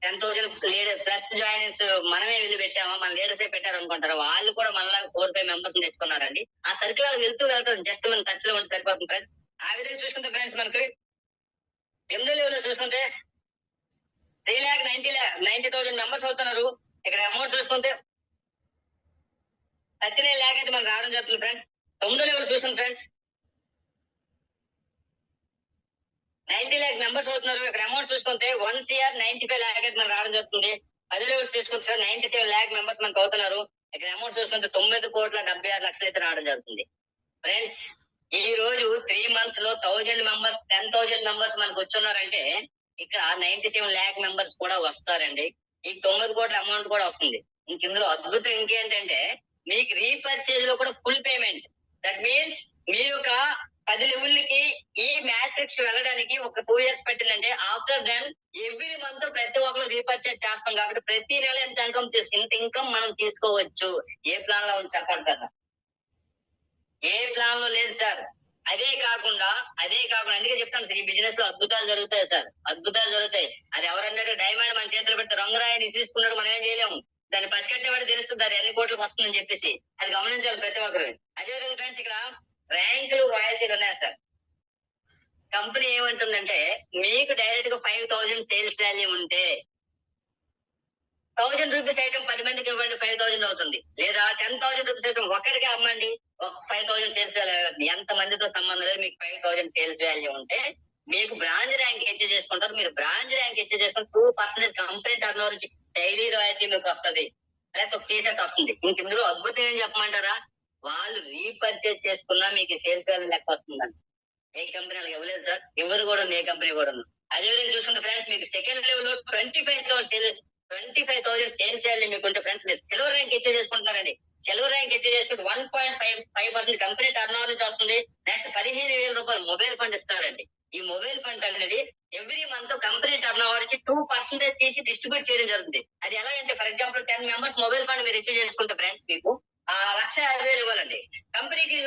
10,000 ప్లస్ జాయినింగ్స్ మనమే వెళ్ళి పెట్టామా, మన లీడర్సే పెట్టారు అనుకుంటారు. వాళ్ళు కూడా మనలాగా 4-5 మెంబర్స్ తెచ్చుకున్నారండి. ఆ సర్కిల్ వాళ్ళు వెళ్తారు, జస్ట్ మనం టచ్ లో ఉంటే సరిపోతుంది ఫ్రెండ్స్. ఆ విధంగా చూసుకుంటే ఫ్రెండ్స్ మనకి 8వ లెవెల్ లో చూసుకుంటే 3,90,000 మెంబర్స్ అవుతున్నారు. ఇక్కడ అమౌంట్ చూసుకుంటే 39 lakh అయితే మనకు రావడం జరుగుతుంది ఫ్రెండ్స్. 9వ లెవెల్ చూసుకుంటే ఫ్రెండ్స్ 90 lakh మెంబర్స్ అవుతున్నారు. ఇక్కడ అమౌంట్ చూసుకుంటే 1,95 lakh అయితే మనకు రావడం జరుగుతుంది. 10 లెవెల్స్ చూసుకుంటే సార్ 97 lakh మెంబర్స్ మనకు అవుతున్నారు. ఇక్కడ అమౌంట్ చూసుకుంటే 9,76,00,000 అయితే రావడం జరుగుతుంది. ఫ్రెండ్స్ ఈ రోజు 3 months లో 1000 మెంబర్స్ 10,000 మెంబర్స్ మనకు వచ్చున్నారంటే ఇక్కడ 97 lakh మెంబర్స్ కూడా వస్తారండి. ఈ 9 కోట్ల అమౌంట్ కూడా వస్తుంది. ఇందులో అద్భుతం ఇంకేంటంటే మీకు రీపర్చేజ్ లో కూడా ఫుల్ పేమెంట్. దట్ మీన్స్ మీరు ఒక 10 లెవెల్కి ఈ మ్యాట్రిక్స్ వెళ్ళడానికి ఒక 2 years పెట్టిందంటే ఆఫ్టర్ దెన్ ఎవ్రీ మంత్ ప్రతి ఒక్కరు రీపర్చేజ్ చేస్తాం కాబట్టి ప్రతి నెల ఇంత ఇన్కమ్ మనం తీసుకోవచ్చు. ఏ ప్లాన్ లో ఉంది చెప్పండి సార్. ఏ ప్లాన్ లో లేదు సార్. అదే కాకుండా అందుకే చెప్తాను సార్, ఈ బిజినెస్ లో అద్భుతాలు జరుగుతాయి సార్, అద్భుతాలు జరుగుతాయి. అది ఎవరన్నాడు, డైమండ్ మన చేతులు పెడితే రంగురాయని తీసుకున్నాడు, మనం ఏం చేయలేము. దాన్ని పసిగట్టేవాడు తెలుస్తుంది అది ఎన్ని కోట్లకు వస్తుందని చెప్పేసి. అది గమనించాలి ప్రతి ఒక్కరు. అదే విధంగా ఫ్రెండ్స్ ఇక్కడ ర్యాంకులు రాయల్టీలు ఉన్నాయి సార్. కంపెనీ ఏమంటుందంటే మీకు డైరెక్ట్ గా 5,000 సేల్స్ వాల్యూ ఉంటే 1,000 రూపీస్ ఐటమ్ 10 మందికి ఇవ్వండి, 5,000 అవుతుంది. లేదా 10,000 రూపీస్ ఐటమ్ ఒక్కడికే అమ్మండి, ఒక 5,000 సేల్స్ వాల్యూ. ఎంత మందితో సంబంధం లేదు, మీకు 5,000 సేల్స్ వాల్యూ ఉంటే మీకు బ్రాంచ్ ర్యాంక్ అచీవ్ చేసుకుంటారు. మీరు బ్రాంచ్ ర్యాంక్ అచీవ్ చేసుకుని 2% కంపెనీ టర్న్ ఓవర్ నుంచి డైలీ రాయల్టీ మీకు వస్తుంది, ప్లస్ ఒక టీషర్ట్ వస్తుంది. ఇందులో అద్భుతం ఏం చెప్పమంటారా, వాళ్ళు రీపర్చేజ్ చేసుకున్నా మీకు సేల్స్ వాల్యూ లెక్క వస్తుందండి. ఏ కంపెనీ అలాగే ఇవ్వలేదు సార్. ఎవరు కూడా ఏ కంపెనీ కూడా. అదేవిధంగా చూసుకుంటే ఫ్రెండ్స్ మీకు సెకండ్ లెవెల్ లో 25,000 సేల్స్ చేయాలి మీకుంటే ఫ్రెండ్స్ మీరు సిల్వర్ ర్యాంక్ అచీవ్ చేసుకుంటున్నారండి. సిల్వర్ ర్యాంక్ అచీవ్ చేసుకుంటే 1.5% కంపెనీ టర్న్ ఓవర్ నుంచి వస్తుంది. నెక్స్ట్ 15,000 రూపాయలు మొబైల్ ఫండ్ ఇస్తారండి. ఈ మొబైల్ ఫండ్ అనేది every month company turn over కి 2% తీసి డిస్ట్రిబ్యూట్ చేయడం జరుగుతుంది. అది ఎలా అంటే for example 10 members mobile fund మీరు అచీవ్ చేసుకుంటే ఫ్రెండ్స్ మీకు 1,50,000 ఇవ్వాలండి. కంపెనీకి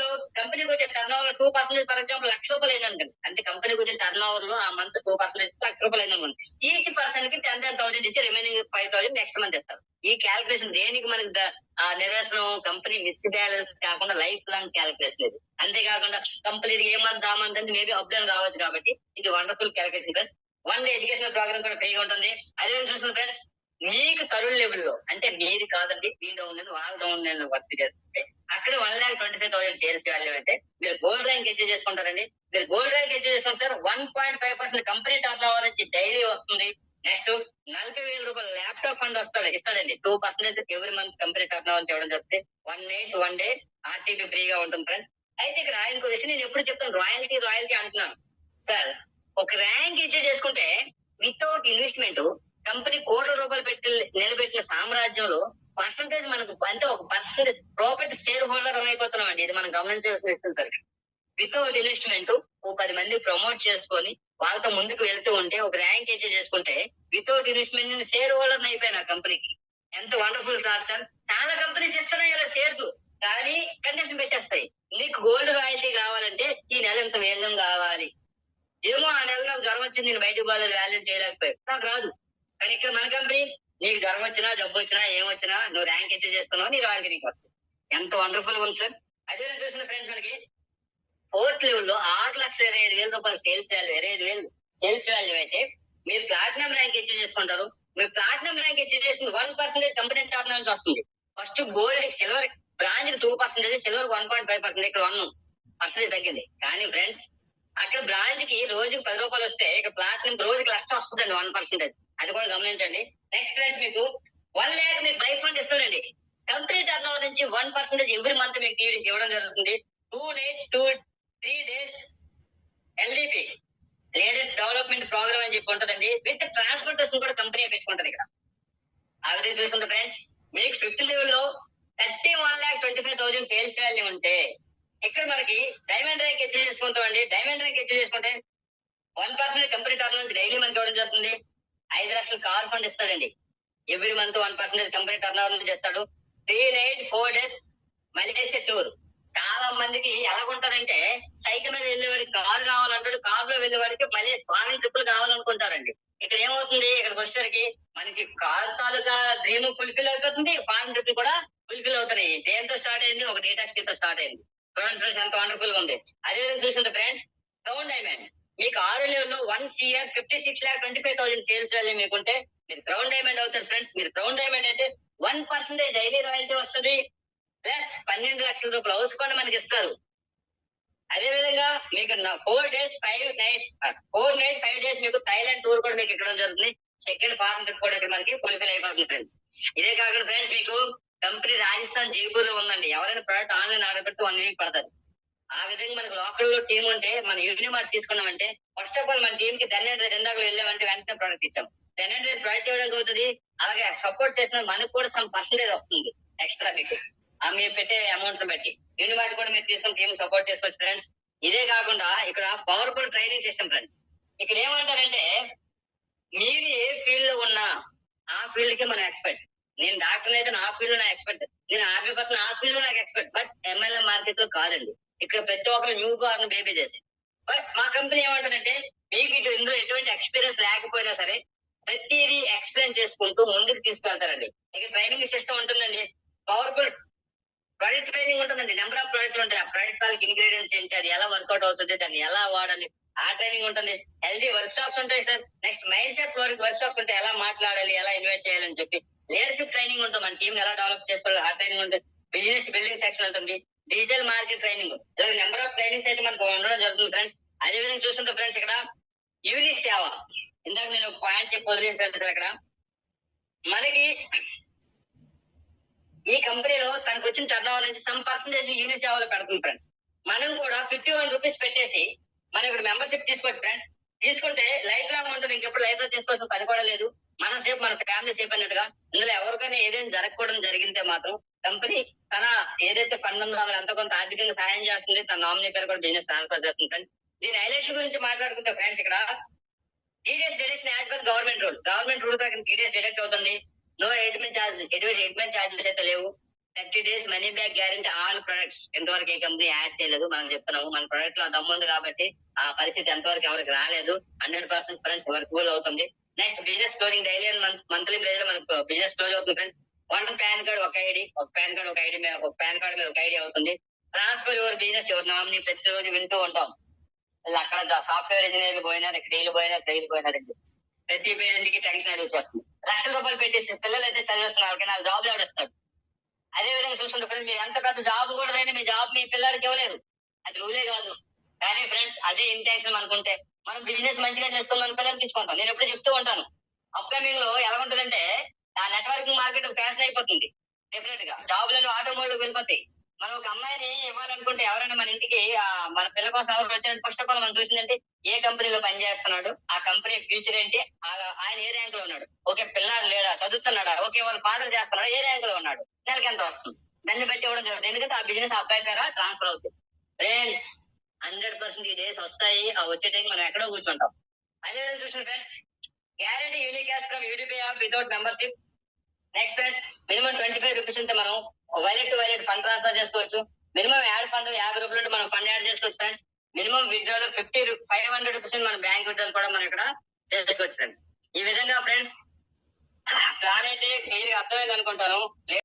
వచ్చే టర్న్ ఓవర్ 2% ఫర్ ఎగ్జాంపుల్ ₹1,00,000 అయిందనుకోండి. అంటే కంపెనీకి వచ్చే టర్న్ ఓవర్ లో ఆ మంత్ 2% ₹1,00,000 అయిందనుకోండి. ఈచ్ పర్సన్ కి 10,000 ఇచ్చి రిమైనింగ్ 5,000 నెక్స్ట్ మంత్ ఇస్తారు. ఈ క్యాల్కులేషన్ దేనికి మనకి నిదర్శనం కంపెనీ మిస్ బ్యాలెన్స్ కాకుండా లైఫ్ లాంగ్ క్యాల్కులేషన్ ఇది. అంతేకాకుండా కంప్లీట్ ఏ మంత్ ఆ మంత్ అంటే మేబీ అప్ డౌన్ కావచ్చు కాబట్టి ఇది wonderful calculation friends. 1 day education program కూడా ఫ్రీగా ఉంటుంది. అదే చూసిన ఫ్రెండ్స్ మీకు థర్డ్ లెవెల్ లో అంటే మీది కాదండి మీ డౌన్ వాళ్ళ డౌన్ వర్క్ చేస్తే అక్కడ 1,25,000 షేర్స్ వాల్యూ అయితే మీరు గోల్డ్ ర్యాంక్ అచీవ్ చేసుకుంటారండి. మీరు గోల్డ్ ర్యాంక్ అచీవ్ చేసుకుంటారు 1.5% కంపెనీ టర్న్ ఓవర్ నుంచి డైలీ వస్తుంది. నెక్స్ట్ 40,000 రూపాయల ల్యాప్టాప్ ఫండ్ ఇస్తాడండి. 2% every month company turnover చేయడం చెప్తే 1 డే ఆర్టీపీ ఫ్రీగా ఉంటుంది ఫ్రెండ్స్. అయితే ఇక్కడ ఇంకో విషయం నేను ఎప్పుడు చెప్తాను రాయల్టీ అంటున్నాను సార్. ఒక ర్యాంక్ అచీవ్ చేసుకుంటే వితౌట్ ఇన్వెస్ట్మెంట్ కంపెనీ ₹1,00,00,000 పెట్టి నిలబెట్టిన సామ్రాజ్యంలో పర్సంటేజ్ మనకు అంటే ఒక పర్సెంటేజ్ ప్రాఫిట్ షేర్ హోల్డర్ అయిపోతున్నాం అండి. ఇది మనం గమనించాల్సిన విషయం సార్. వితౌట్ ఇన్వెస్ట్మెంట్ 10 మంది ప్రమోట్ చేసుకొని వాళ్ళతో ముందుకు వెళ్తూ ఉంటే ఒక ర్యాంక్ అచీవ్ చేసుకుంటే వితౌట్ ఇన్వెస్ట్మెంట్ నేను షేర్ హోల్డర్ అయిపోయాను ఆ కంపెనీకి. ఎంత వండర్ఫుల్ థాట్ సార్. చాలా కంపెనీస్ ఇస్తున్నాయి ఇలా షేర్స్ కానీ కండిషన్ పెట్టేస్తాయి. నీకు గోల్డ్ రాయల్టీ కావాలంటే ఈ నెల ఇంత వేలం కావాలి. ఏమో ఆ నెల నాకు జ్వరం వచ్చింది నేను బయటకు పోలేదు వాల్యూ చేయలేకపోయాడు నాకు రాదు. కానీ ఇక్కడ మన కంపెనీ నీకు జ్వరం వచ్చినా జబ్బు వచ్చినా ఏమొచ్చినా నువ్వు ర్యాంక్ అచీవ్ చేసుకున్నావు నీ రాయల్టీ నీకు వస్తుంది. ఎంత వండర్ఫుల్ గా ఉంది సార్. అదే చూసిన ఫ్రెండ్స్ మనకి ఫోర్త్ లెవెల్ లో 6,25,000 రూపాయలు సేల్స్ వాల్యూ 25,000 సేల్స్ వాల్యూ అయితే మీరు ప్లాటినం ర్యాంక్ అచీవ్ చేసుకుంటారు. మీరు ప్లాటినం ర్యాంక్ అచీవ్ చేసిన 1% కంపెనీ టర్న్ నుంచి వస్తుంది. First gold silver bronze 2%, silver 1.5%, ఇక్కడ 1% తగ్గింది. కానీ ఫ్రెండ్స్ అక్కడ బ్రాంచ్ కి రోజుకి ₹10 వస్తే ఇక్కడ ప్లాటినం రోజుకి ₹1,00,000 వస్తుందండి 1%. అది కూడా గమనించండి. నెక్స్ట్ ఫ్రెండ్స్ మీకు 1,00,000 మీకు బై ఫండ్ ఇస్తారండి. కంపెనీ టర్న్ ఓవర్ నుంచి 1% ఎవ్రీ మంత్ మీకు టీడీసీ ఇవ్వడం జరుగుతుంది. 3 days LDP latest development program అని చెప్పి ఉంటదండి. విత్ ట్రాన్స్పోర్టేషన్ కూడా కంపెనీ పెట్టుకుంటది ఇక్కడ. ఆ విధంగా చూసుకుంటే ఫ్రెండ్స్ మీకు 5th లెవెల్ లో 31,25,000 సేల్స్ వాల్యూ ఉంటే ఇక్కడ మనకి డైమండ్ ర్యాంక్ అచీవ్ చేసుకుంటామండి. డైమండ్ ర్యాంక్ అచీవ్ చేసుకుంటే 1% కంపెనీ టర్న్ నుంచి డైలీ మనకి ఇవ్వడం జరుగుతుంది. 5 లక్షల కార్ ఫండ్ ఇస్తాడండి. Every month 1% company turnover నుంచి ఇస్తాడు. 3 night 4 days మలేషియా టూర్. చాలా మందికి ఎలాగుంటారంటే సైకిల్ మీద వెళ్ళేవాడికి కారు కావాలంటాడు, కార్ లో వెళ్ళేవాడికి మళ్ళీ ఫారెన్ ట్రిప్పులు కావాలనుకుంటారండి. ఇక్కడ ఏమవుతుంది ఇక్కడికి వచ్చేసరికి మనకి కార్ తాలూకా డ్రీమ్ ఫుల్ఫిల్ అయిపోతుంది, ఫారెన్ ట్రిప్ కూడా ఫుల్ఫిల్ అవుతున్నాయి. దేంతో స్టార్ట్ అయింది ఒక డేటాక్స్ తో స్టార్ట్ అయింది. ఫ్రెండ్స్ ఎంత వండర్ఫుల్ గా ఉంది. అదే చూసుకుంటే ఫ్రెండ్స్ క్రౌన్ డైమండ్ మీకు 6 లెవెల్లో 1 CR 56,25,000 సేల్స్ వాల్యూ మీకుంటే మీరు క్రౌన్ డైమండ్ అవుతారు ఫ్రెండ్స్. మీరు క్రౌన్ డైమండ్ అయితే 1% డైలీ రాయల్టీ వస్తుంది. ప్లస్ 12 లక్షల రూపాయలు హౌస్ ఫండ్ మనకి ఇస్తారు. అదే విధంగా మీకు 4 days 5 nights 4 night 5 days మీకు థైలాండ్ టూర్ కూడా మీకు ఇవ్వడం జరుగుతుంది. సెకండ్ ఫారెన్ ట్రిప్ కూడా ఇక్కడ మనకి ఫుల్ఫిల్ అయిపోతుంది ఫ్రెండ్స్. ఇదే కాకుండా ఫ్రెండ్స్ మీకు కంపెనీ రాజస్థాన్ జైపూర్ లో ఉందండి. ఎవరైనా ప్రోడక్ట్ ఆన్లైన్ ఆర్డర్ పెట్టి 1 week పడుతుంది. ఆ విధంగా మనకు లోకల్ లో టీం ఉంటే మన యూనిమార్ట్ తీసుకున్నామంటే ఫస్ట్ ఆఫ్ ఆల్ మన టీం కి 10 వెళ్ళామంటే వెంటనే ప్రోడక్ట్ ఇచ్చాం. 10 ప్రోడక్ట్ ఇవ్వడానికి అవుతుంది. అలాగే సపోర్ట్ చేసిన మనకు కూడా సమ్ పర్సెంటేజ్ వస్తుంది ఎక్స్ట్రా మీకు మీరు పెట్టే అమౌంట్ బట్టి. యూనిమార్ట్ కూడా మీరు తీసుకుని టీం సపోర్ట్ చేసుకోవచ్చు ఫ్రెండ్స్. ఇదే కాకుండా ఇక్కడ పవర్ఫుల్ ట్రైనింగ్ సిస్టమ్ ఫ్రెండ్స్. ఇక్కడ ఏమంటారంటే మీరు ఏ ఫీల్డ్ లో ఉన్నా ఆ ఫీల్డ్ కి మనం ఎక్స్పర్ట్. నేను డాక్టర్ అయితే నా ఫీల్డ్ లో నా ఎక్స్పర్ట్, నేను ఆర్మీ పర్సన్ ఆ ఫీల్డ్ లో నాకు ఎక్స్పర్ట్. బట్ MLM మార్కెట్ లో కాదండి. ఇక్కడ ప్రతి ఒక్కరు న్యూ బార్న్ బేబీ చేసి. బట్ మా కంపెనీ ఏమంటారంటే మీకు ఇందులో ఎటువంటి ఎక్స్పీరియన్స్ లేకపోయినా సరే ప్రతిదీ ఎక్స్ప్లెయిన్ చేసుకుంటూ ముందుకు తీసుకెళ్తారండి. ఇక ట్రైనింగ్ సిస్టమ్ ఉంటుందండి. పవర్ఫుల్ ప్రొడక్ట్ ట్రైనింగ్ ఉంటుందండి. నెంబర్ ఆఫ్ ప్రొడక్ట్లు ఉంటాయి. ఆ ప్రొడక్ట్ వాళ్ళకి ఇంగ్రీడియంట్స్ ఏంటి, అది ఎలా వర్కౌట్ అవుతుంది, దాన్ని ఎలా వాడాలి, ఆ ట్రైనింగ్ ఉంటుంది. హెల్దీ వర్క్ షాప్స్ ఉంటాయి sir. Next mind set work shops ఉంటాయి. ఎలా మాట్లాడాలి, ఎలా ఇన్వైట్ చేయాలని చెప్పి. లీడర్షిప్ ట్రైనింగ్ ఉంటుంది. మన టీం ఎలా డెవలప్ చేసుకోవాలి ఆ ట్రైనింగ్ ఉంటుంది. బిజినెస్ బిల్డింగ్ సెక్షన్ ఉంటుంది. Digital market training. Number of trainings అయితే మనకు ఉండడం జరుగుతుంది ఫ్రెండ్స్. అదే విధంగా చూస్తుంటే ఫ్రెండ్స్ ఇక్కడ యూనిక్ సేవ. ఇందాక నేను ఒక పాయింట్ చెప్పి వదిలేసాను సార్. ఇక్కడ మనకి ఈ కంపెనీలో తనకు వచ్చిన టర్న్ ఓవర్ నుంచి సమ్ పర్సెంటేజ్ యూనిక్ సేవలో పెడుతుంది ఫ్రెండ్స్. మనం కూడా 51 రూపీస్ పెట్టేసి మనం ఇక్కడ మెంబర్షిప్ తీసుకోవచ్చు ఫ్రెండ్స్. తీసుకుంటే లైఫ్ లాంగ్ ఉంటుంది. ఇంకెప్పుడు లైఫ్ లో తీసుకోవాల్సిన పని కూడా లేదు. మన సేపు మన ఫ్యామిలీ సేపు అన్నట్టుగా ఇందులో ఎవరికైనా ఏదైనా జరగకూడదు జరిగితే మాత్రం కంపెనీ తన ఏదైతే ఫండ్ ఉందో అవి అంత కొంత ఆర్థికంగా సహాయం చేస్తుంది. తన నామినీ పేరు కూడా బిజినెస్ ట్రాన్స్ఫర్ చేస్తుంది ఫ్రెండ్స్. దీని హైలైట్స్ గురించి మాట్లాడుకుంటే ఫ్రెండ్స్, ఇక్కడ TDS deduction as per government rule. Government rule ప్రకారం టీడీఎస్ డిడక్ట్ అవుతుంది. నో ఎడ్మిన్ చార్జెస్, ఎటువంటి ఎడ్మిన్ చార్జెస్ అయితే లేవు. 30 days money back guarantee all products. ఎంతవరకు ఏ కంపెనీ యాడ్ చేయలేదు, మనం చెప్తున్నాము. మన ప్రొడక్ట్ లో దమ్ముంది కాబట్టి ఆ పరిస్థితి ఎంతవరకు ఎవరికి రాలేదు. 100% ఫ్రెండ్స్ వర్కబుల్ అవుతుంది. Next business closing daily and monthly base లో మనకు బిజినెస్ క్లోజ్ అవుతుంది ఫ్రెండ్స్. వన్ పాన్ కార్డ్ ఒక ఐడి, ఒక పాన్ కార్డ్ ఒక ఐడి మీద, ఒక పాన్ కార్డ్ మీద ఒక ఐడి అవుతుంది. Transfer your business your nominee ప్రతిరోజు వింటూ ఉంటాం. అక్కడ సాఫ్ట్వేర్ ఇంజనీర్లు పోయినారు, ఇక్కడ వీళ్ళు పోయినారు, ట్రైలు పోయినారు అని చెప్పేసి ప్రతి పేరెంట్ కి టెన్షన్ అనేది వచ్చేస్తుంది. ₹1,00,000 పెట్టేసి పిల్లలు అయితే చదివేస్తున్నారు, వాళ్ళకి 4 జాబ్లు ఎవడేస్తాడు. అదే విధంగా చూసుకుంటే ఫ్రెండ్స్, మీరు ఎంత పెద్ద జాబ్ కూడా అయినా మీ జాబ్ మీ పిల్లలకి ఇవ్వలేరు. అది రూలే కాదు. కానీ ఫ్రెండ్స్ అదే ఇంటెన్షన్ అనుకుంటే మనం బిజినెస్ మంచిగా చేస్తున్నాం పిల్లలకి ఇచ్చుకుంటాం. నేను ఎప్పుడు చెప్తూ ఉంటాను, అప్కమింగ్ లో ఎలా ఉంటుందంటే ఆ నెట్వర్కింగ్ మార్కెట్ ఫ్యాషన్ అయిపోతుంది. డెఫినెట్ గా జాబులను ఆటోమోటివ్ వెళ్ళిపోతాయి. మనం ఒక అమ్మాయిని ఇవ్వాలనుకుంటే ఎవరైనా మన ఇంటికి మన పిల్ల కోసం ఎవరు వచ్చినట్టు ఫస్ట్ ఆఫ్ ఆల్ మనం చూసిందంటే ఏ కంపెనీలో పనిచేస్తున్నాడు, ఆ కంపెనీ ఫ్యూచర్ ఏంటి, ఆయన ఏ ర్యాంక్ లో ఉన్నాడు, ఓకే పిల్లాడు లేడా, చదువుతున్నాడా, ఓకే వాళ్ళ ఫాదర్ చేస్తున్నాడు, ఏ ర్యాంక్ లో ఉన్నాడు, నెలకి ఎంత వస్తుంది, దాన్ని బట్టి ఇవ్వడం జరుగుతుంది. ఎందుకంటే ఆ బిజినెస్ అబ్బాయి పేరా ట్రాన్స్ఫర్ అవుతుంది. ఫ్రెండ్స్ 100% ఈ డేస్ వస్తాయి. ఆ వచ్చే టైం మనం ఎక్కడో కూర్చుంటాం. అదే విధంగా చూసిన friends, guarantee unique cash from UDP app without membership. Next friends, minimum 25 rupees ఉంటే మనం violet to violet fund transfer చేసుకోవచ్చు. మినిమం యాడ్ ఫండ్ ₹50 మనం ఫండ్ యాడ్ చేసుకోవచ్చు ఫ్రెండ్స్. మినిమం విత్డ్రాల్ 500 రూపీస్ మన బ్యాంక్ విత్డ్రాల్ కూడా మనం ఇక్కడ చేసుకోవచ్చు ఫ్రెండ్స్. ఈ విధంగా ఫ్రెండ్స్ ప్లాన్ అయితే క్లియర్ గా అర్థమైంది అనుకుంటాను.